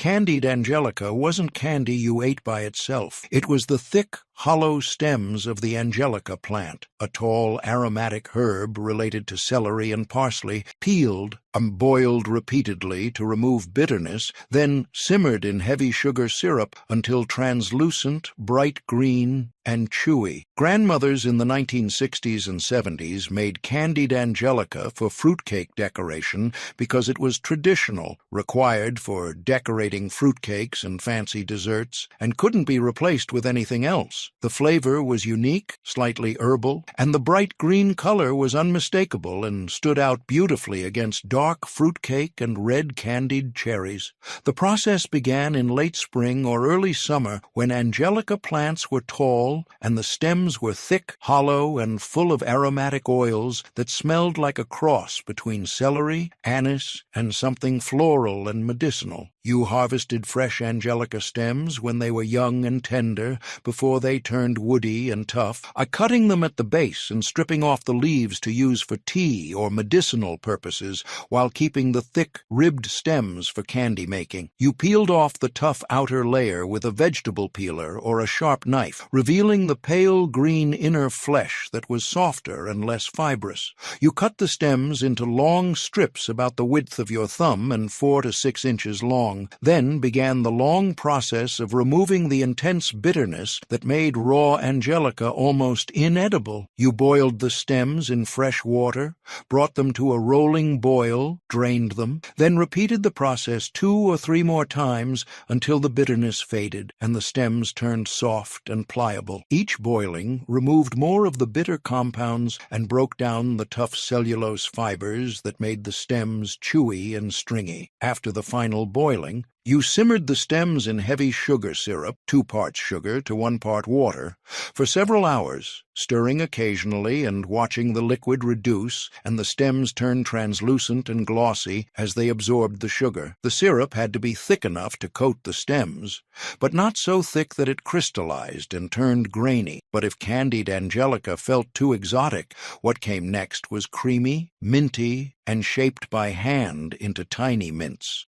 candied angelica wasn't candy you ate by itself. It was the thick, hollow stems of the angelica plant, a tall, aromatic herb related to celery and parsley, peeled and boiled repeatedly to remove bitterness, then simmered in heavy sugar syrup until translucent, bright green, and chewy. Grandmothers in the 1960s and 70s made candied angelica for fruitcake decoration because it was traditional, required for decorating fruitcakes and fancy desserts, and couldn't be replaced with anything else. The flavor was unique, slightly herbal, and the bright green color was unmistakable and stood out beautifully against dark fruitcake and red candied cherries. The process began in late spring or early summer when angelica plants were tall and the stems were thick, hollow, and full of aromatic oils that smelled like a cross between celery, anise, and something floral and medicinal. You harvested fresh angelica stems when they were young and tender, before they turned woody and tough, cutting them at the base and stripping off the leaves to use for tea or medicinal purposes, while keeping the thick, ribbed stems for candy making. You peeled off the tough outer layer with a vegetable peeler or a sharp knife, revealing the pale green inner flesh that was softer and less fibrous. You cut the stems into long strips about the width of your thumb and 4 to 6 inches long. Then began the long process of removing the intense bitterness that made raw angelica almost inedible. You boiled the stems in fresh water, brought them to a rolling boil, drained them, then repeated the process 2 or 3 more times until the bitterness faded and the stems turned soft and pliable. Each boiling removed more of the bitter compounds and broke down the tough cellulose fibers that made the stems chewy and stringy. After the final boiling, you simmered the stems in heavy sugar syrup, 2 parts sugar to 1 part water, for several hours, stirring occasionally and watching the liquid reduce and the stems turn translucent and glossy as they absorbed the sugar. The syrup had to be thick enough to coat the stems, but not so thick that it crystallized and turned grainy. But if candied angelica felt too exotic, what came next was creamy, minty, and shaped by hand into tiny mints.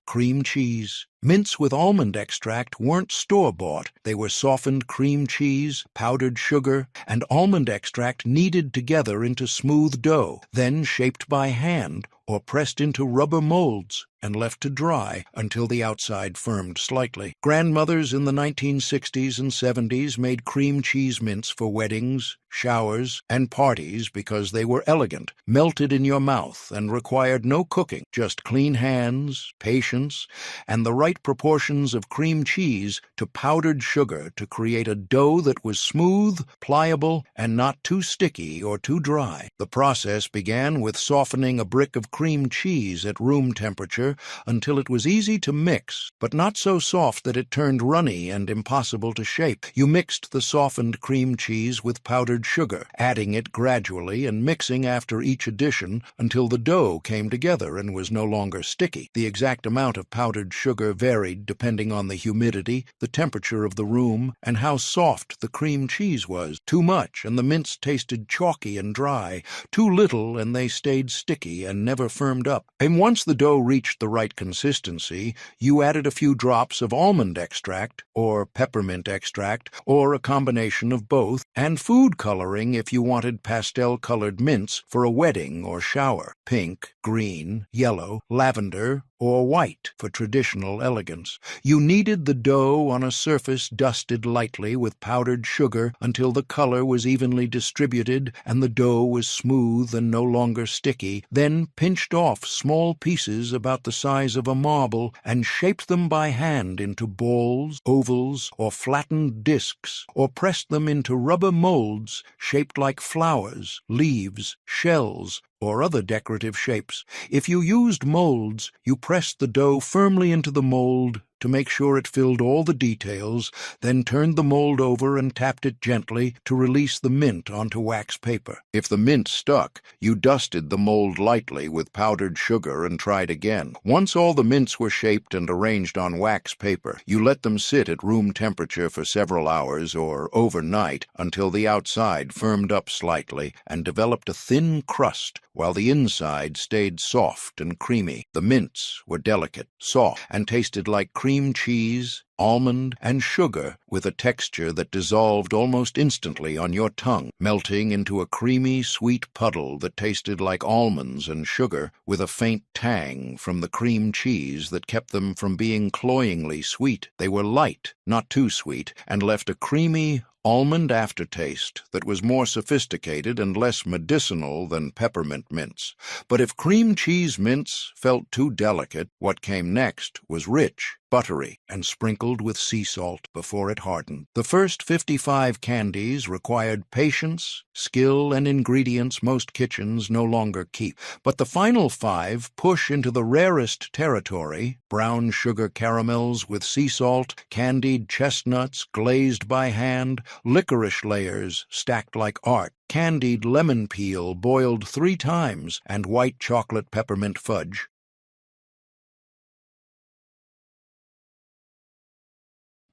Cream cheese. Mints with almond extract weren't store-bought. They were softened cream cheese, powdered sugar, and almond extract kneaded together into smooth dough, then shaped by hand or pressed into rubber molds and left to dry until the outside firmed slightly. Grandmothers in the 1960s and 70s made cream cheese mints for weddings, showers, and parties because they were elegant, melted in your mouth, and required no cooking, just clean hands, patience, and the right proportions of cream cheese to powdered sugar to create a dough that was smooth, pliable, and not too sticky or too dry. The process began with softening a brick of cream cheese at room temperature until it was easy to mix, but not so soft that it turned runny and impossible to shape. You mixed the softened cream cheese with powdered sugar, adding it gradually and mixing after each addition until the dough came together and was no longer sticky. The exact amount of powdered sugar varied depending on the humidity, the temperature of the room, and how soft the cream cheese was. Too much, and the mints tasted chalky and dry. Too little, and they stayed sticky and never firmed up. And once the dough reached the right consistency, you added a few drops of almond extract, or peppermint extract, or a combination of both, and food coloring if you wanted pastel-colored mints for a wedding or shower. Pink, green, yellow, lavender, or white for traditional elegance. You kneaded the dough on a surface dusted lightly with powdered sugar until the color was evenly distributed and the dough was smooth and no longer sticky, then pinched off small pieces about the size of a marble and shaped them by hand into balls, ovals, or flattened discs, or pressed them into rubber molds shaped like flowers, leaves, shells, or other decorative shapes. If you used molds, you pressed the dough firmly into the mold, to make sure it filled all the details, then turned the mold over and tapped it gently to release the mint onto wax paper. If the mint stuck, you dusted the mold lightly with powdered sugar and tried again. Once all the mints were shaped and arranged on wax paper, you let them sit at room temperature for several hours or overnight until the outside firmed up slightly and developed a thin crust, while the inside stayed soft and creamy. The mints were delicate, soft, and tasted like cream cheese, almond, and sugar, with a texture that dissolved almost instantly on your tongue, melting into a creamy, sweet puddle that tasted like almonds and sugar, with a faint tang from the cream cheese that kept them from being cloyingly sweet. They were light, not too sweet, and left a creamy, almond aftertaste that was more sophisticated and less medicinal than peppermint mints. But if cream cheese mints felt too delicate, what came next was rich, buttery, and sprinkled with sea salt before it hardened. The first 55 candies required patience, skill, and ingredients most kitchens no longer keep. But the final 5 push into the rarest territory: brown sugar caramels with sea salt, candied chestnuts glazed by hand, licorice layers stacked like art, candied lemon peel boiled 3 times, and white chocolate peppermint fudge.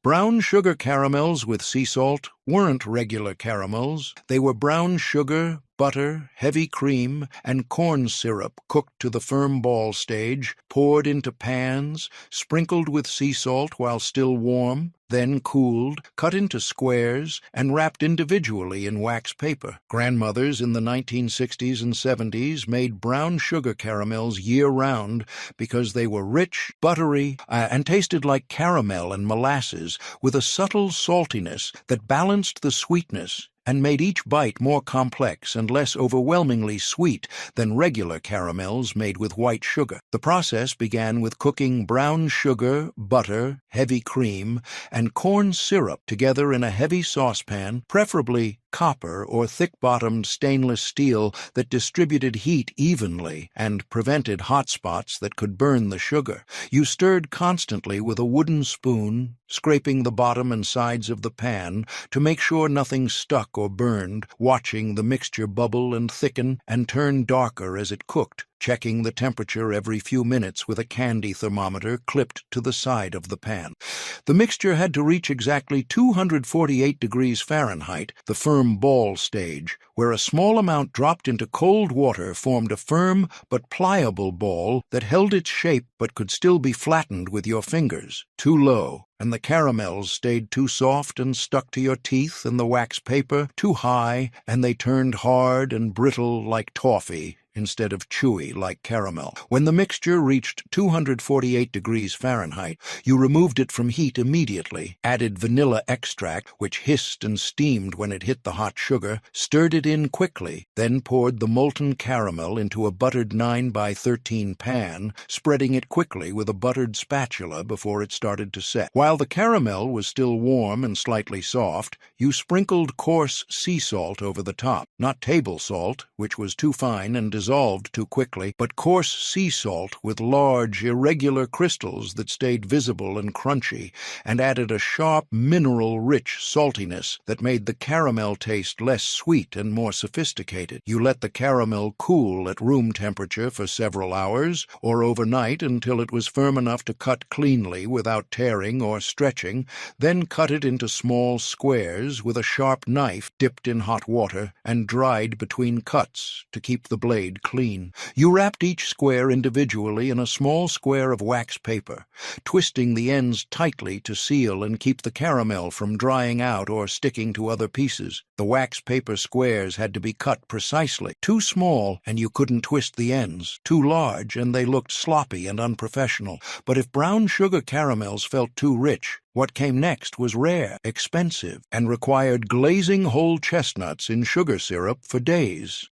Brown sugar caramels with sea salt weren't regular caramels. They were brown sugar, butter, heavy cream, and corn syrup cooked to the firm ball stage, poured into pans, sprinkled with sea salt while still warm, then cooled, cut into squares, and wrapped individually in wax paper. Grandmothers in the 1960s and 70s made brown sugar caramels year-round because they were rich, buttery, and tasted like caramel and molasses, with a subtle saltiness that balanced the sweetness and made each bite more complex and less overwhelmingly sweet than regular caramels made with white sugar. The process began with cooking brown sugar, butter, heavy cream, and corn syrup together in a heavy saucepan, preferably copper or thick-bottomed stainless steel that distributed heat evenly and prevented hot spots that could burn the sugar. You stirred constantly with a wooden spoon, scraping the bottom and sides of the pan to make sure nothing stuck or burned, watching the mixture bubble and thicken and turn darker as it cooked, checking the temperature every few minutes with a candy thermometer clipped to the side of the pan. The mixture had to reach exactly 248 degrees Fahrenheit, the firm ball stage, where a small amount dropped into cold water formed a firm but pliable ball that held its shape but could still be flattened with your fingers. Too low, and the caramels stayed too soft and stuck to your teeth and the wax paper; too high, and they turned hard and brittle like toffee instead of chewy like caramel. When the mixture reached 248 degrees Fahrenheit, you removed it from heat immediately, added vanilla extract, which hissed and steamed when it hit the hot sugar, stirred it in quickly, then poured the molten caramel into a buttered 9 by 13 pan, spreading it quickly with a buttered spatula before it started to set. While the caramel was still warm and slightly soft, you sprinkled coarse sea salt over the top, not table salt, which was too fine and dissolved too quickly, but coarse sea salt with large, irregular crystals that stayed visible and crunchy, and added a sharp, mineral-rich saltiness that made the caramel taste less sweet and more sophisticated. You let the caramel cool at room temperature for several hours, or overnight until it was firm enough to cut cleanly without tearing or stretching, then cut it into small squares with a sharp knife dipped in hot water and dried between cuts to keep the blade clean. You wrapped each square individually in a small square of wax paper, twisting the ends tightly to seal and keep the caramel from drying out or sticking to other pieces. The wax paper squares had to be cut precisely. Too small, and you couldn't twist the ends. Too large, and they looked sloppy and unprofessional. But if brown sugar caramels felt too rich, what came next was rare, expensive, and required glazing whole chestnuts in sugar syrup for days.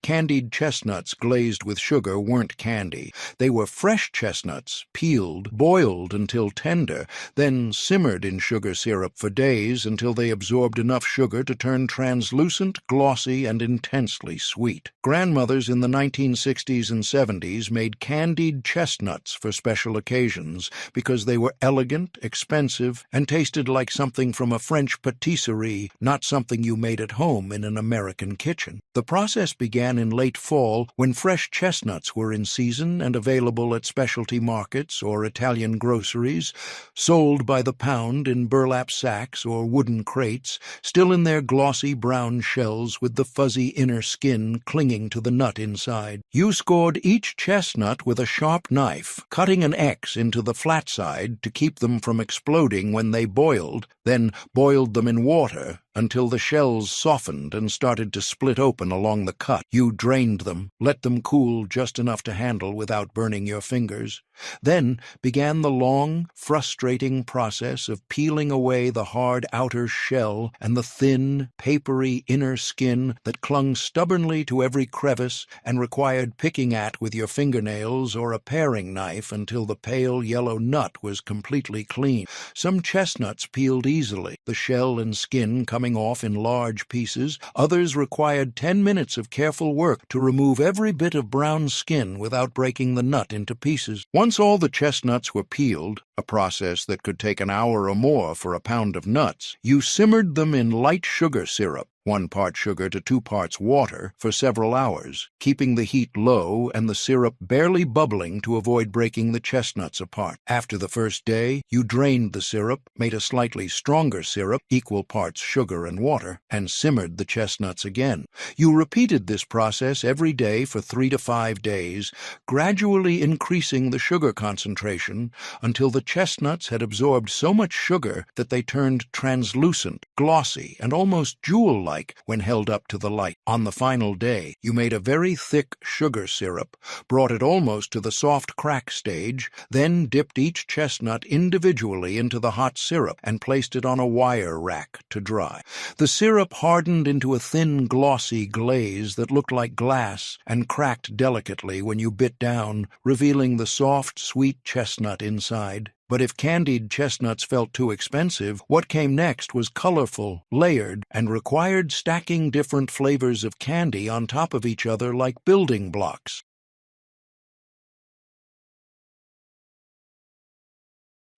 Candied chestnuts glazed with sugar weren't candy. They were fresh chestnuts, peeled, boiled until tender, then simmered in sugar syrup for days until they absorbed enough sugar to turn translucent, glossy, and intensely sweet. Grandmothers in the 1960s and 70s made candied chestnuts for special occasions because they were elegant, expensive, and tasted like something from a French patisserie, not something you made at home in an American kitchen. The process began in late fall when fresh chestnuts were in season and available at specialty markets or Italian groceries, sold by the pound in burlap sacks or wooden crates, still in their glossy brown shells with the fuzzy inner skin clinging to the nut inside. You scored each chestnut with a sharp knife, cutting an X into the flat side to keep them from exploding when they boiled, then boiled them in water until the shells softened and started to split open along the cut. You drained them, let them cool just enough to handle without burning your fingers. Then began the long, frustrating process of peeling away the hard outer shell and the thin, papery inner skin that clung stubbornly to every crevice and required picking at with your fingernails or a paring knife until the pale yellow nut was completely clean. Some chestnuts peeled easily, the shell and skin coming off in large pieces. Others required 10 minutes of careful work to remove every bit of brown skin without breaking the nut into pieces. Once all the chestnuts were peeled, a process that could take an hour or more for a pound of nuts, you simmered them in light sugar syrup, 1 part sugar to 2 parts water, for several hours, keeping the heat low and the syrup barely bubbling to avoid breaking the chestnuts apart. After the first day, you drained the syrup, made a slightly stronger syrup, equal parts sugar and water, and simmered the chestnuts again. You repeated this process every day for 3 to 5 days, gradually increasing the sugar concentration until the chestnuts had absorbed so much sugar that they turned translucent, glossy, and almost jewel-like when held up to the light. On the final day, you made a very thick sugar syrup, brought it almost to the soft crack stage, then dipped each chestnut individually into the hot syrup and placed it on a wire rack to dry. The syrup hardened into a thin, glossy glaze that looked like glass and cracked delicately when you bit down, revealing the soft, sweet chestnut inside. But if candied chestnuts felt too expensive, what came next was colorful, layered, and required stacking different flavors of candy on top of each other like building blocks.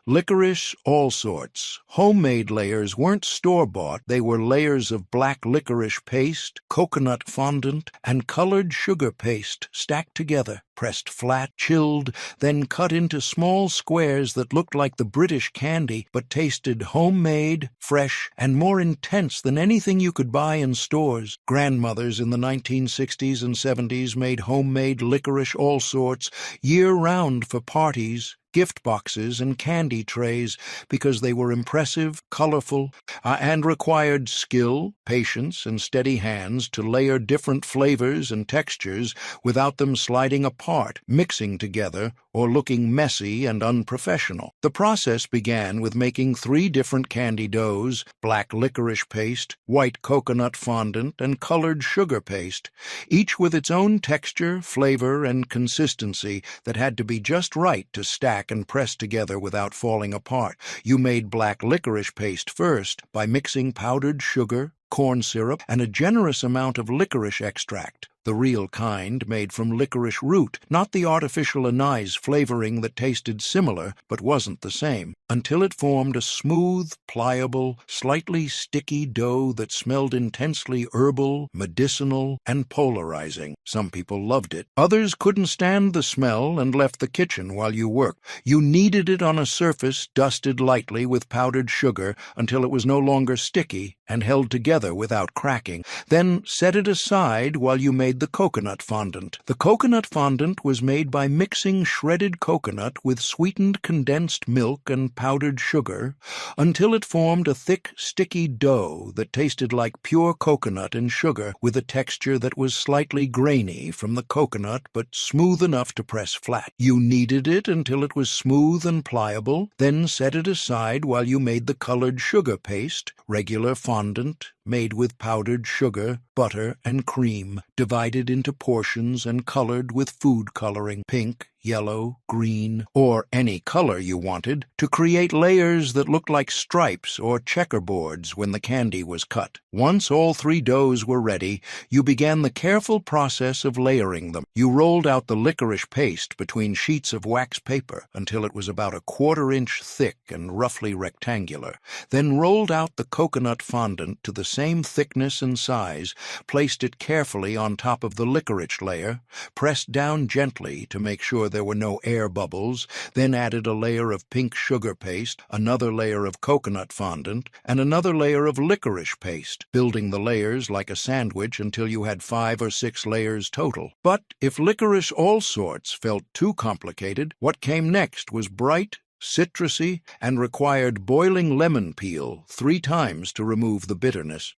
Licorice, all sorts. Homemade layers weren't store-bought. They were layers of black licorice paste, coconut fondant, and colored sugar paste stacked together, pressed flat, chilled, then cut into small squares that looked like the British candy but tasted homemade, fresh, and more intense than anything you could buy in stores. Grandmothers in the 1960s and 70s made homemade licorice all sorts year-round for parties, gift boxes, and candy trays because they were impressive, colorful, and required skill, patience, and steady hands to layer different flavors and textures without them sliding apart, mixing together, or looking messy and unprofessional. The process began with making 3 different candy doughs: black licorice paste, white coconut fondant, and colored sugar paste, each with its own texture, flavor, and consistency that had to be just right to stack and press together without falling apart. You made black licorice paste first by mixing powdered sugar, corn syrup, and a generous amount of licorice extract, the real kind made from licorice root, not the artificial anise flavoring that tasted similar but wasn't the same, until it formed a smooth, pliable, slightly sticky dough that smelled intensely herbal, medicinal, and polarizing. Some people loved it. Others couldn't stand the smell and left the kitchen while you worked. You kneaded it on a surface dusted lightly with powdered sugar until it was no longer sticky and held together without cracking. Then set it aside while you made the coconut fondant. The coconut fondant was made by mixing shredded coconut with sweetened condensed milk and powdered sugar until it formed a thick, sticky dough that tasted like pure coconut and sugar, with a texture that was slightly grainy from the coconut but smooth enough to press flat. You kneaded it until it was smooth and pliable, then set it aside while you made the colored sugar paste, regular fondant, made with powdered sugar, butter, and cream. Divided divided into portions and colored with food coloring, pink, yellow, green, or any color you wanted, to create layers that looked like stripes or checkerboards when the candy was cut. Once all 3 doughs were ready, you began the careful process of layering them. You rolled out the licorice paste between sheets of wax paper until it was about a 1/4 inch thick and roughly rectangular, then rolled out the coconut fondant to the same thickness and size, placed it carefully on top of the licorice layer, pressed down gently to make sure there were no air bubbles, then added a layer of pink sugar paste, another layer of coconut fondant, and another layer of licorice paste, building the layers like a sandwich until you had 5 or 6 layers total. But if licorice all sorts felt too complicated, what came next was bright, citrusy, and required boiling lemon peel 3 times to remove the bitterness.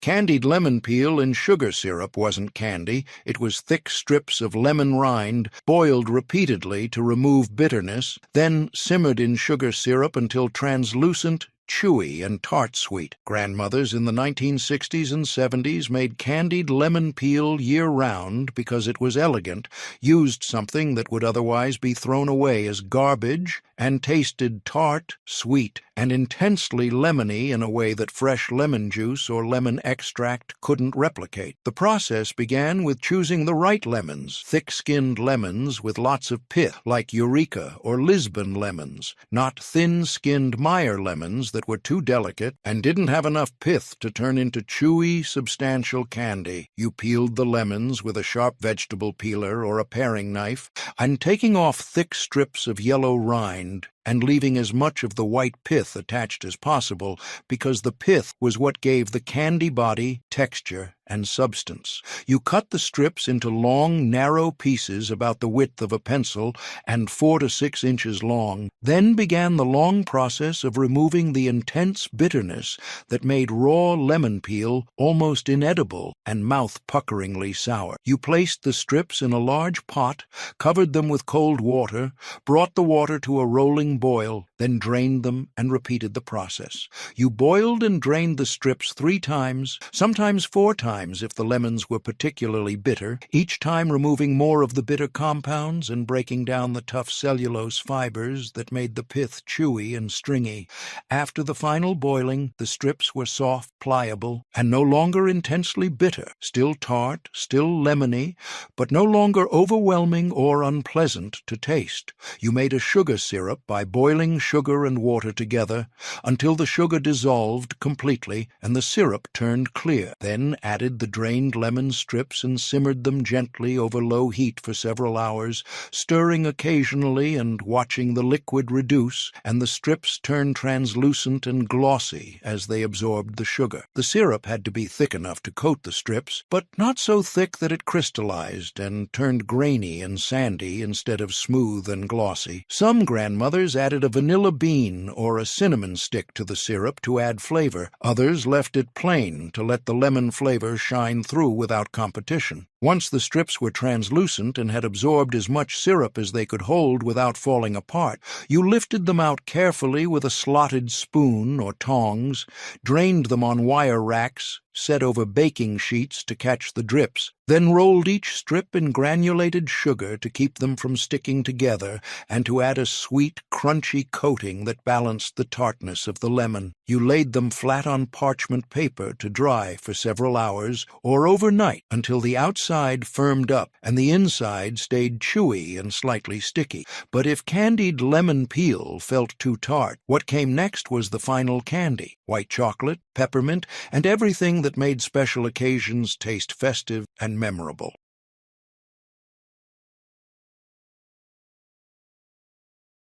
Candied lemon peel in sugar syrup wasn't candy. It was thick strips of lemon rind, boiled repeatedly to remove bitterness, then simmered in sugar syrup until translucent, chewy, and tart-sweet. Grandmothers in the 1960s and 70s made candied lemon peel year-round because it was elegant, used something that would otherwise be thrown away as garbage, and tasted tart, sweet, and intensely lemony in a way that fresh lemon juice or lemon extract couldn't replicate. The process began with choosing the right lemons, thick-skinned lemons with lots of pith, like Eureka or Lisbon lemons, not thin-skinned Meyer lemons that were too delicate and didn't have enough pith to turn into chewy, substantial candy. You peeled the lemons with a sharp vegetable peeler or a paring knife, and taking off thick strips of yellow rind and leaving as much of the white pith attached as possible, because the pith was what gave the candy body texture and substance. You cut the strips into long, narrow pieces about the width of a pencil and 4 to 6 inches long, then began the long process of removing the intense bitterness that made raw lemon peel almost inedible and mouth-puckeringly sour. You placed the strips in a large pot, covered them with cold water, brought the water to a rolling boil, then drained them and repeated the process. You boiled and drained the strips 3 times, sometimes 4 times if the lemons were particularly bitter, each time removing more of the bitter compounds and breaking down the tough cellulose fibers that made the pith chewy and stringy. After the final boiling, the strips were soft, pliable, and no longer intensely bitter, still tart, still lemony, but no longer overwhelming or unpleasant to taste. You made a sugar syrup by boiling sugar and water together until the sugar dissolved completely and the syrup turned clear. Then added the drained lemon strips and simmered them gently over low heat for several hours, stirring occasionally and watching the liquid reduce and the strips turn translucent and glossy as they absorbed the sugar. The syrup had to be thick enough to coat the strips, but not so thick that it crystallized and turned grainy and sandy instead of smooth and glossy. Some grandmothers added a vanilla bean or a cinnamon stick to the syrup to add flavor. Others left it plain to let the lemon flavor shine through without competition. Once the strips were translucent and had absorbed as much syrup as they could hold without falling apart, you lifted them out carefully with a slotted spoon or tongs, drained them on wire racks, set over baking sheets to catch the drips, then rolled each strip in granulated sugar to keep them from sticking together and to add a sweet, crunchy coating that balanced the tartness of the lemon. You laid them flat on parchment paper to dry for several hours or overnight until the outside firmed up and the inside stayed chewy and slightly sticky. But if candied lemon peel felt too tart, what came next was the final candy: white chocolate, peppermint, and everything that made special occasions taste festive and memorable.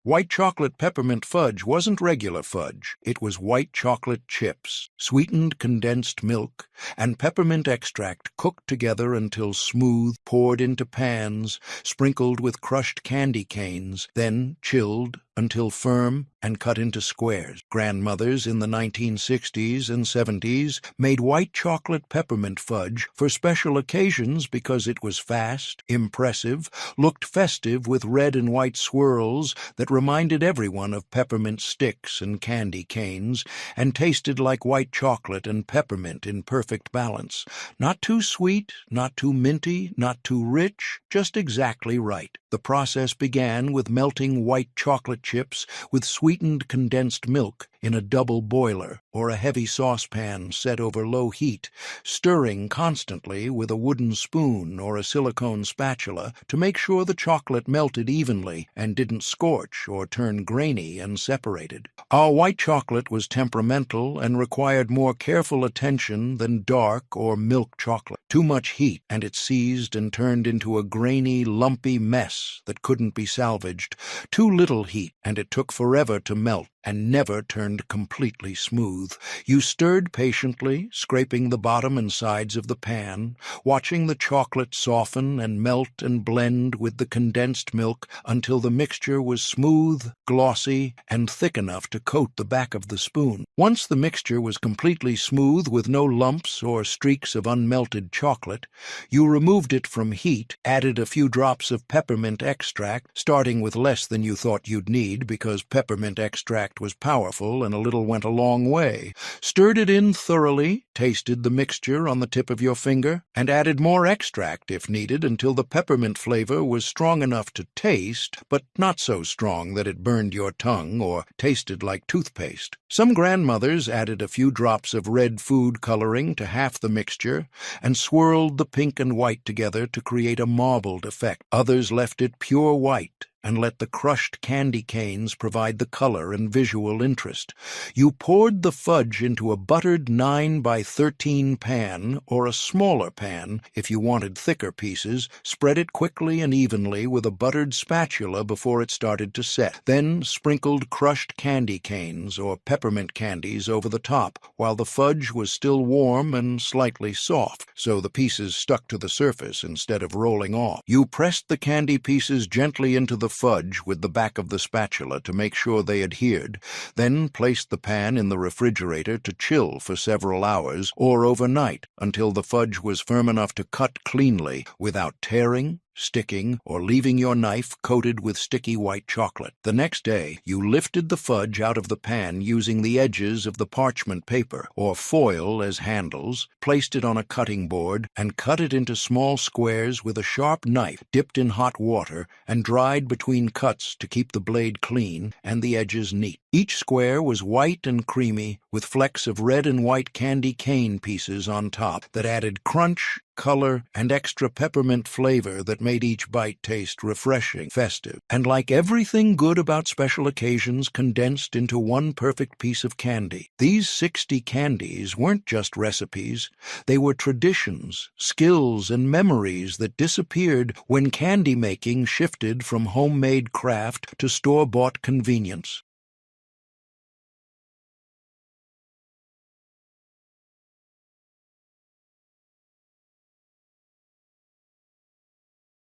White chocolate peppermint fudge wasn't regular fudge. It was white chocolate chips, sweetened condensed milk, and peppermint extract cooked together until smooth, poured into pans, sprinkled with crushed candy canes, then chilled until firm, and cut into squares. Grandmothers in the 1960s and 70s made white chocolate peppermint fudge for special occasions because it was fast, impressive, looked festive with red and white swirls that reminded everyone of peppermint sticks and candy canes, and tasted like white chocolate and peppermint in perfect balance. Not too sweet, not too minty, not too rich, just exactly right. The process began with melting white chocolate chips with sweetened condensed milk in a double boiler or a heavy saucepan set over low heat, stirring constantly with a wooden spoon or a silicone spatula to make sure the chocolate melted evenly and didn't scorch or turn grainy and separated. Our white chocolate was temperamental and required more careful attention than dark or milk chocolate. Too much heat, and it seized and turned into a grainy, lumpy mess that couldn't be salvaged. Too little heat, and it took forever to melt and never turned completely smooth. You stirred patiently, scraping the bottom and sides of the pan, watching the chocolate soften and melt and blend with the condensed milk until the mixture was smooth, glossy, and thick enough to coat the back of the spoon. Once the mixture was completely smooth with no lumps or streaks of unmelted chocolate, you removed it from heat, added a few drops of peppermint extract, starting with less than you thought you'd need because peppermint extract was powerful and a little went a long way, stirred it in thoroughly, tasted the mixture on the tip of your finger, and added more extract if needed until the peppermint flavor was strong enough to taste, but not so strong that it burned your tongue or tasted like toothpaste. Some grandmothers added a few drops of red food coloring to half the mixture and swirled the pink and white together to create a marbled effect. Others left it pure white and let the crushed candy canes provide the color and visual interest. You poured the fudge into a buttered 9 by 13 pan or a smaller pan if you wanted thicker pieces, spread it quickly and evenly with a buttered spatula before it started to set, then sprinkled crushed candy canes or peppermint candies over the top while the fudge was still warm and slightly soft, so the pieces stuck to the surface instead of rolling off. You pressed the candy pieces gently into the fudge with the back of the spatula to make sure they adhered, then placed the pan in the refrigerator to chill for several hours or overnight until the fudge was firm enough to cut cleanly without tearing, sticking, or leaving your knife coated with sticky white chocolate. The next day, you lifted the fudge out of the pan using the edges of the parchment paper, or foil as handles, placed it on a cutting board, and cut it into small squares with a sharp knife dipped in hot water and dried between cuts to keep the blade clean and the edges neat. Each square was white and creamy, with flecks of red and white candy cane pieces on top that added crunch, color, and extra peppermint flavor that made each bite taste refreshing, festive, and like everything good about special occasions condensed into one perfect piece of candy. These 60 candies weren't just recipes, they were traditions, skills, and memories that disappeared when candy making shifted from homemade craft to store-bought convenience.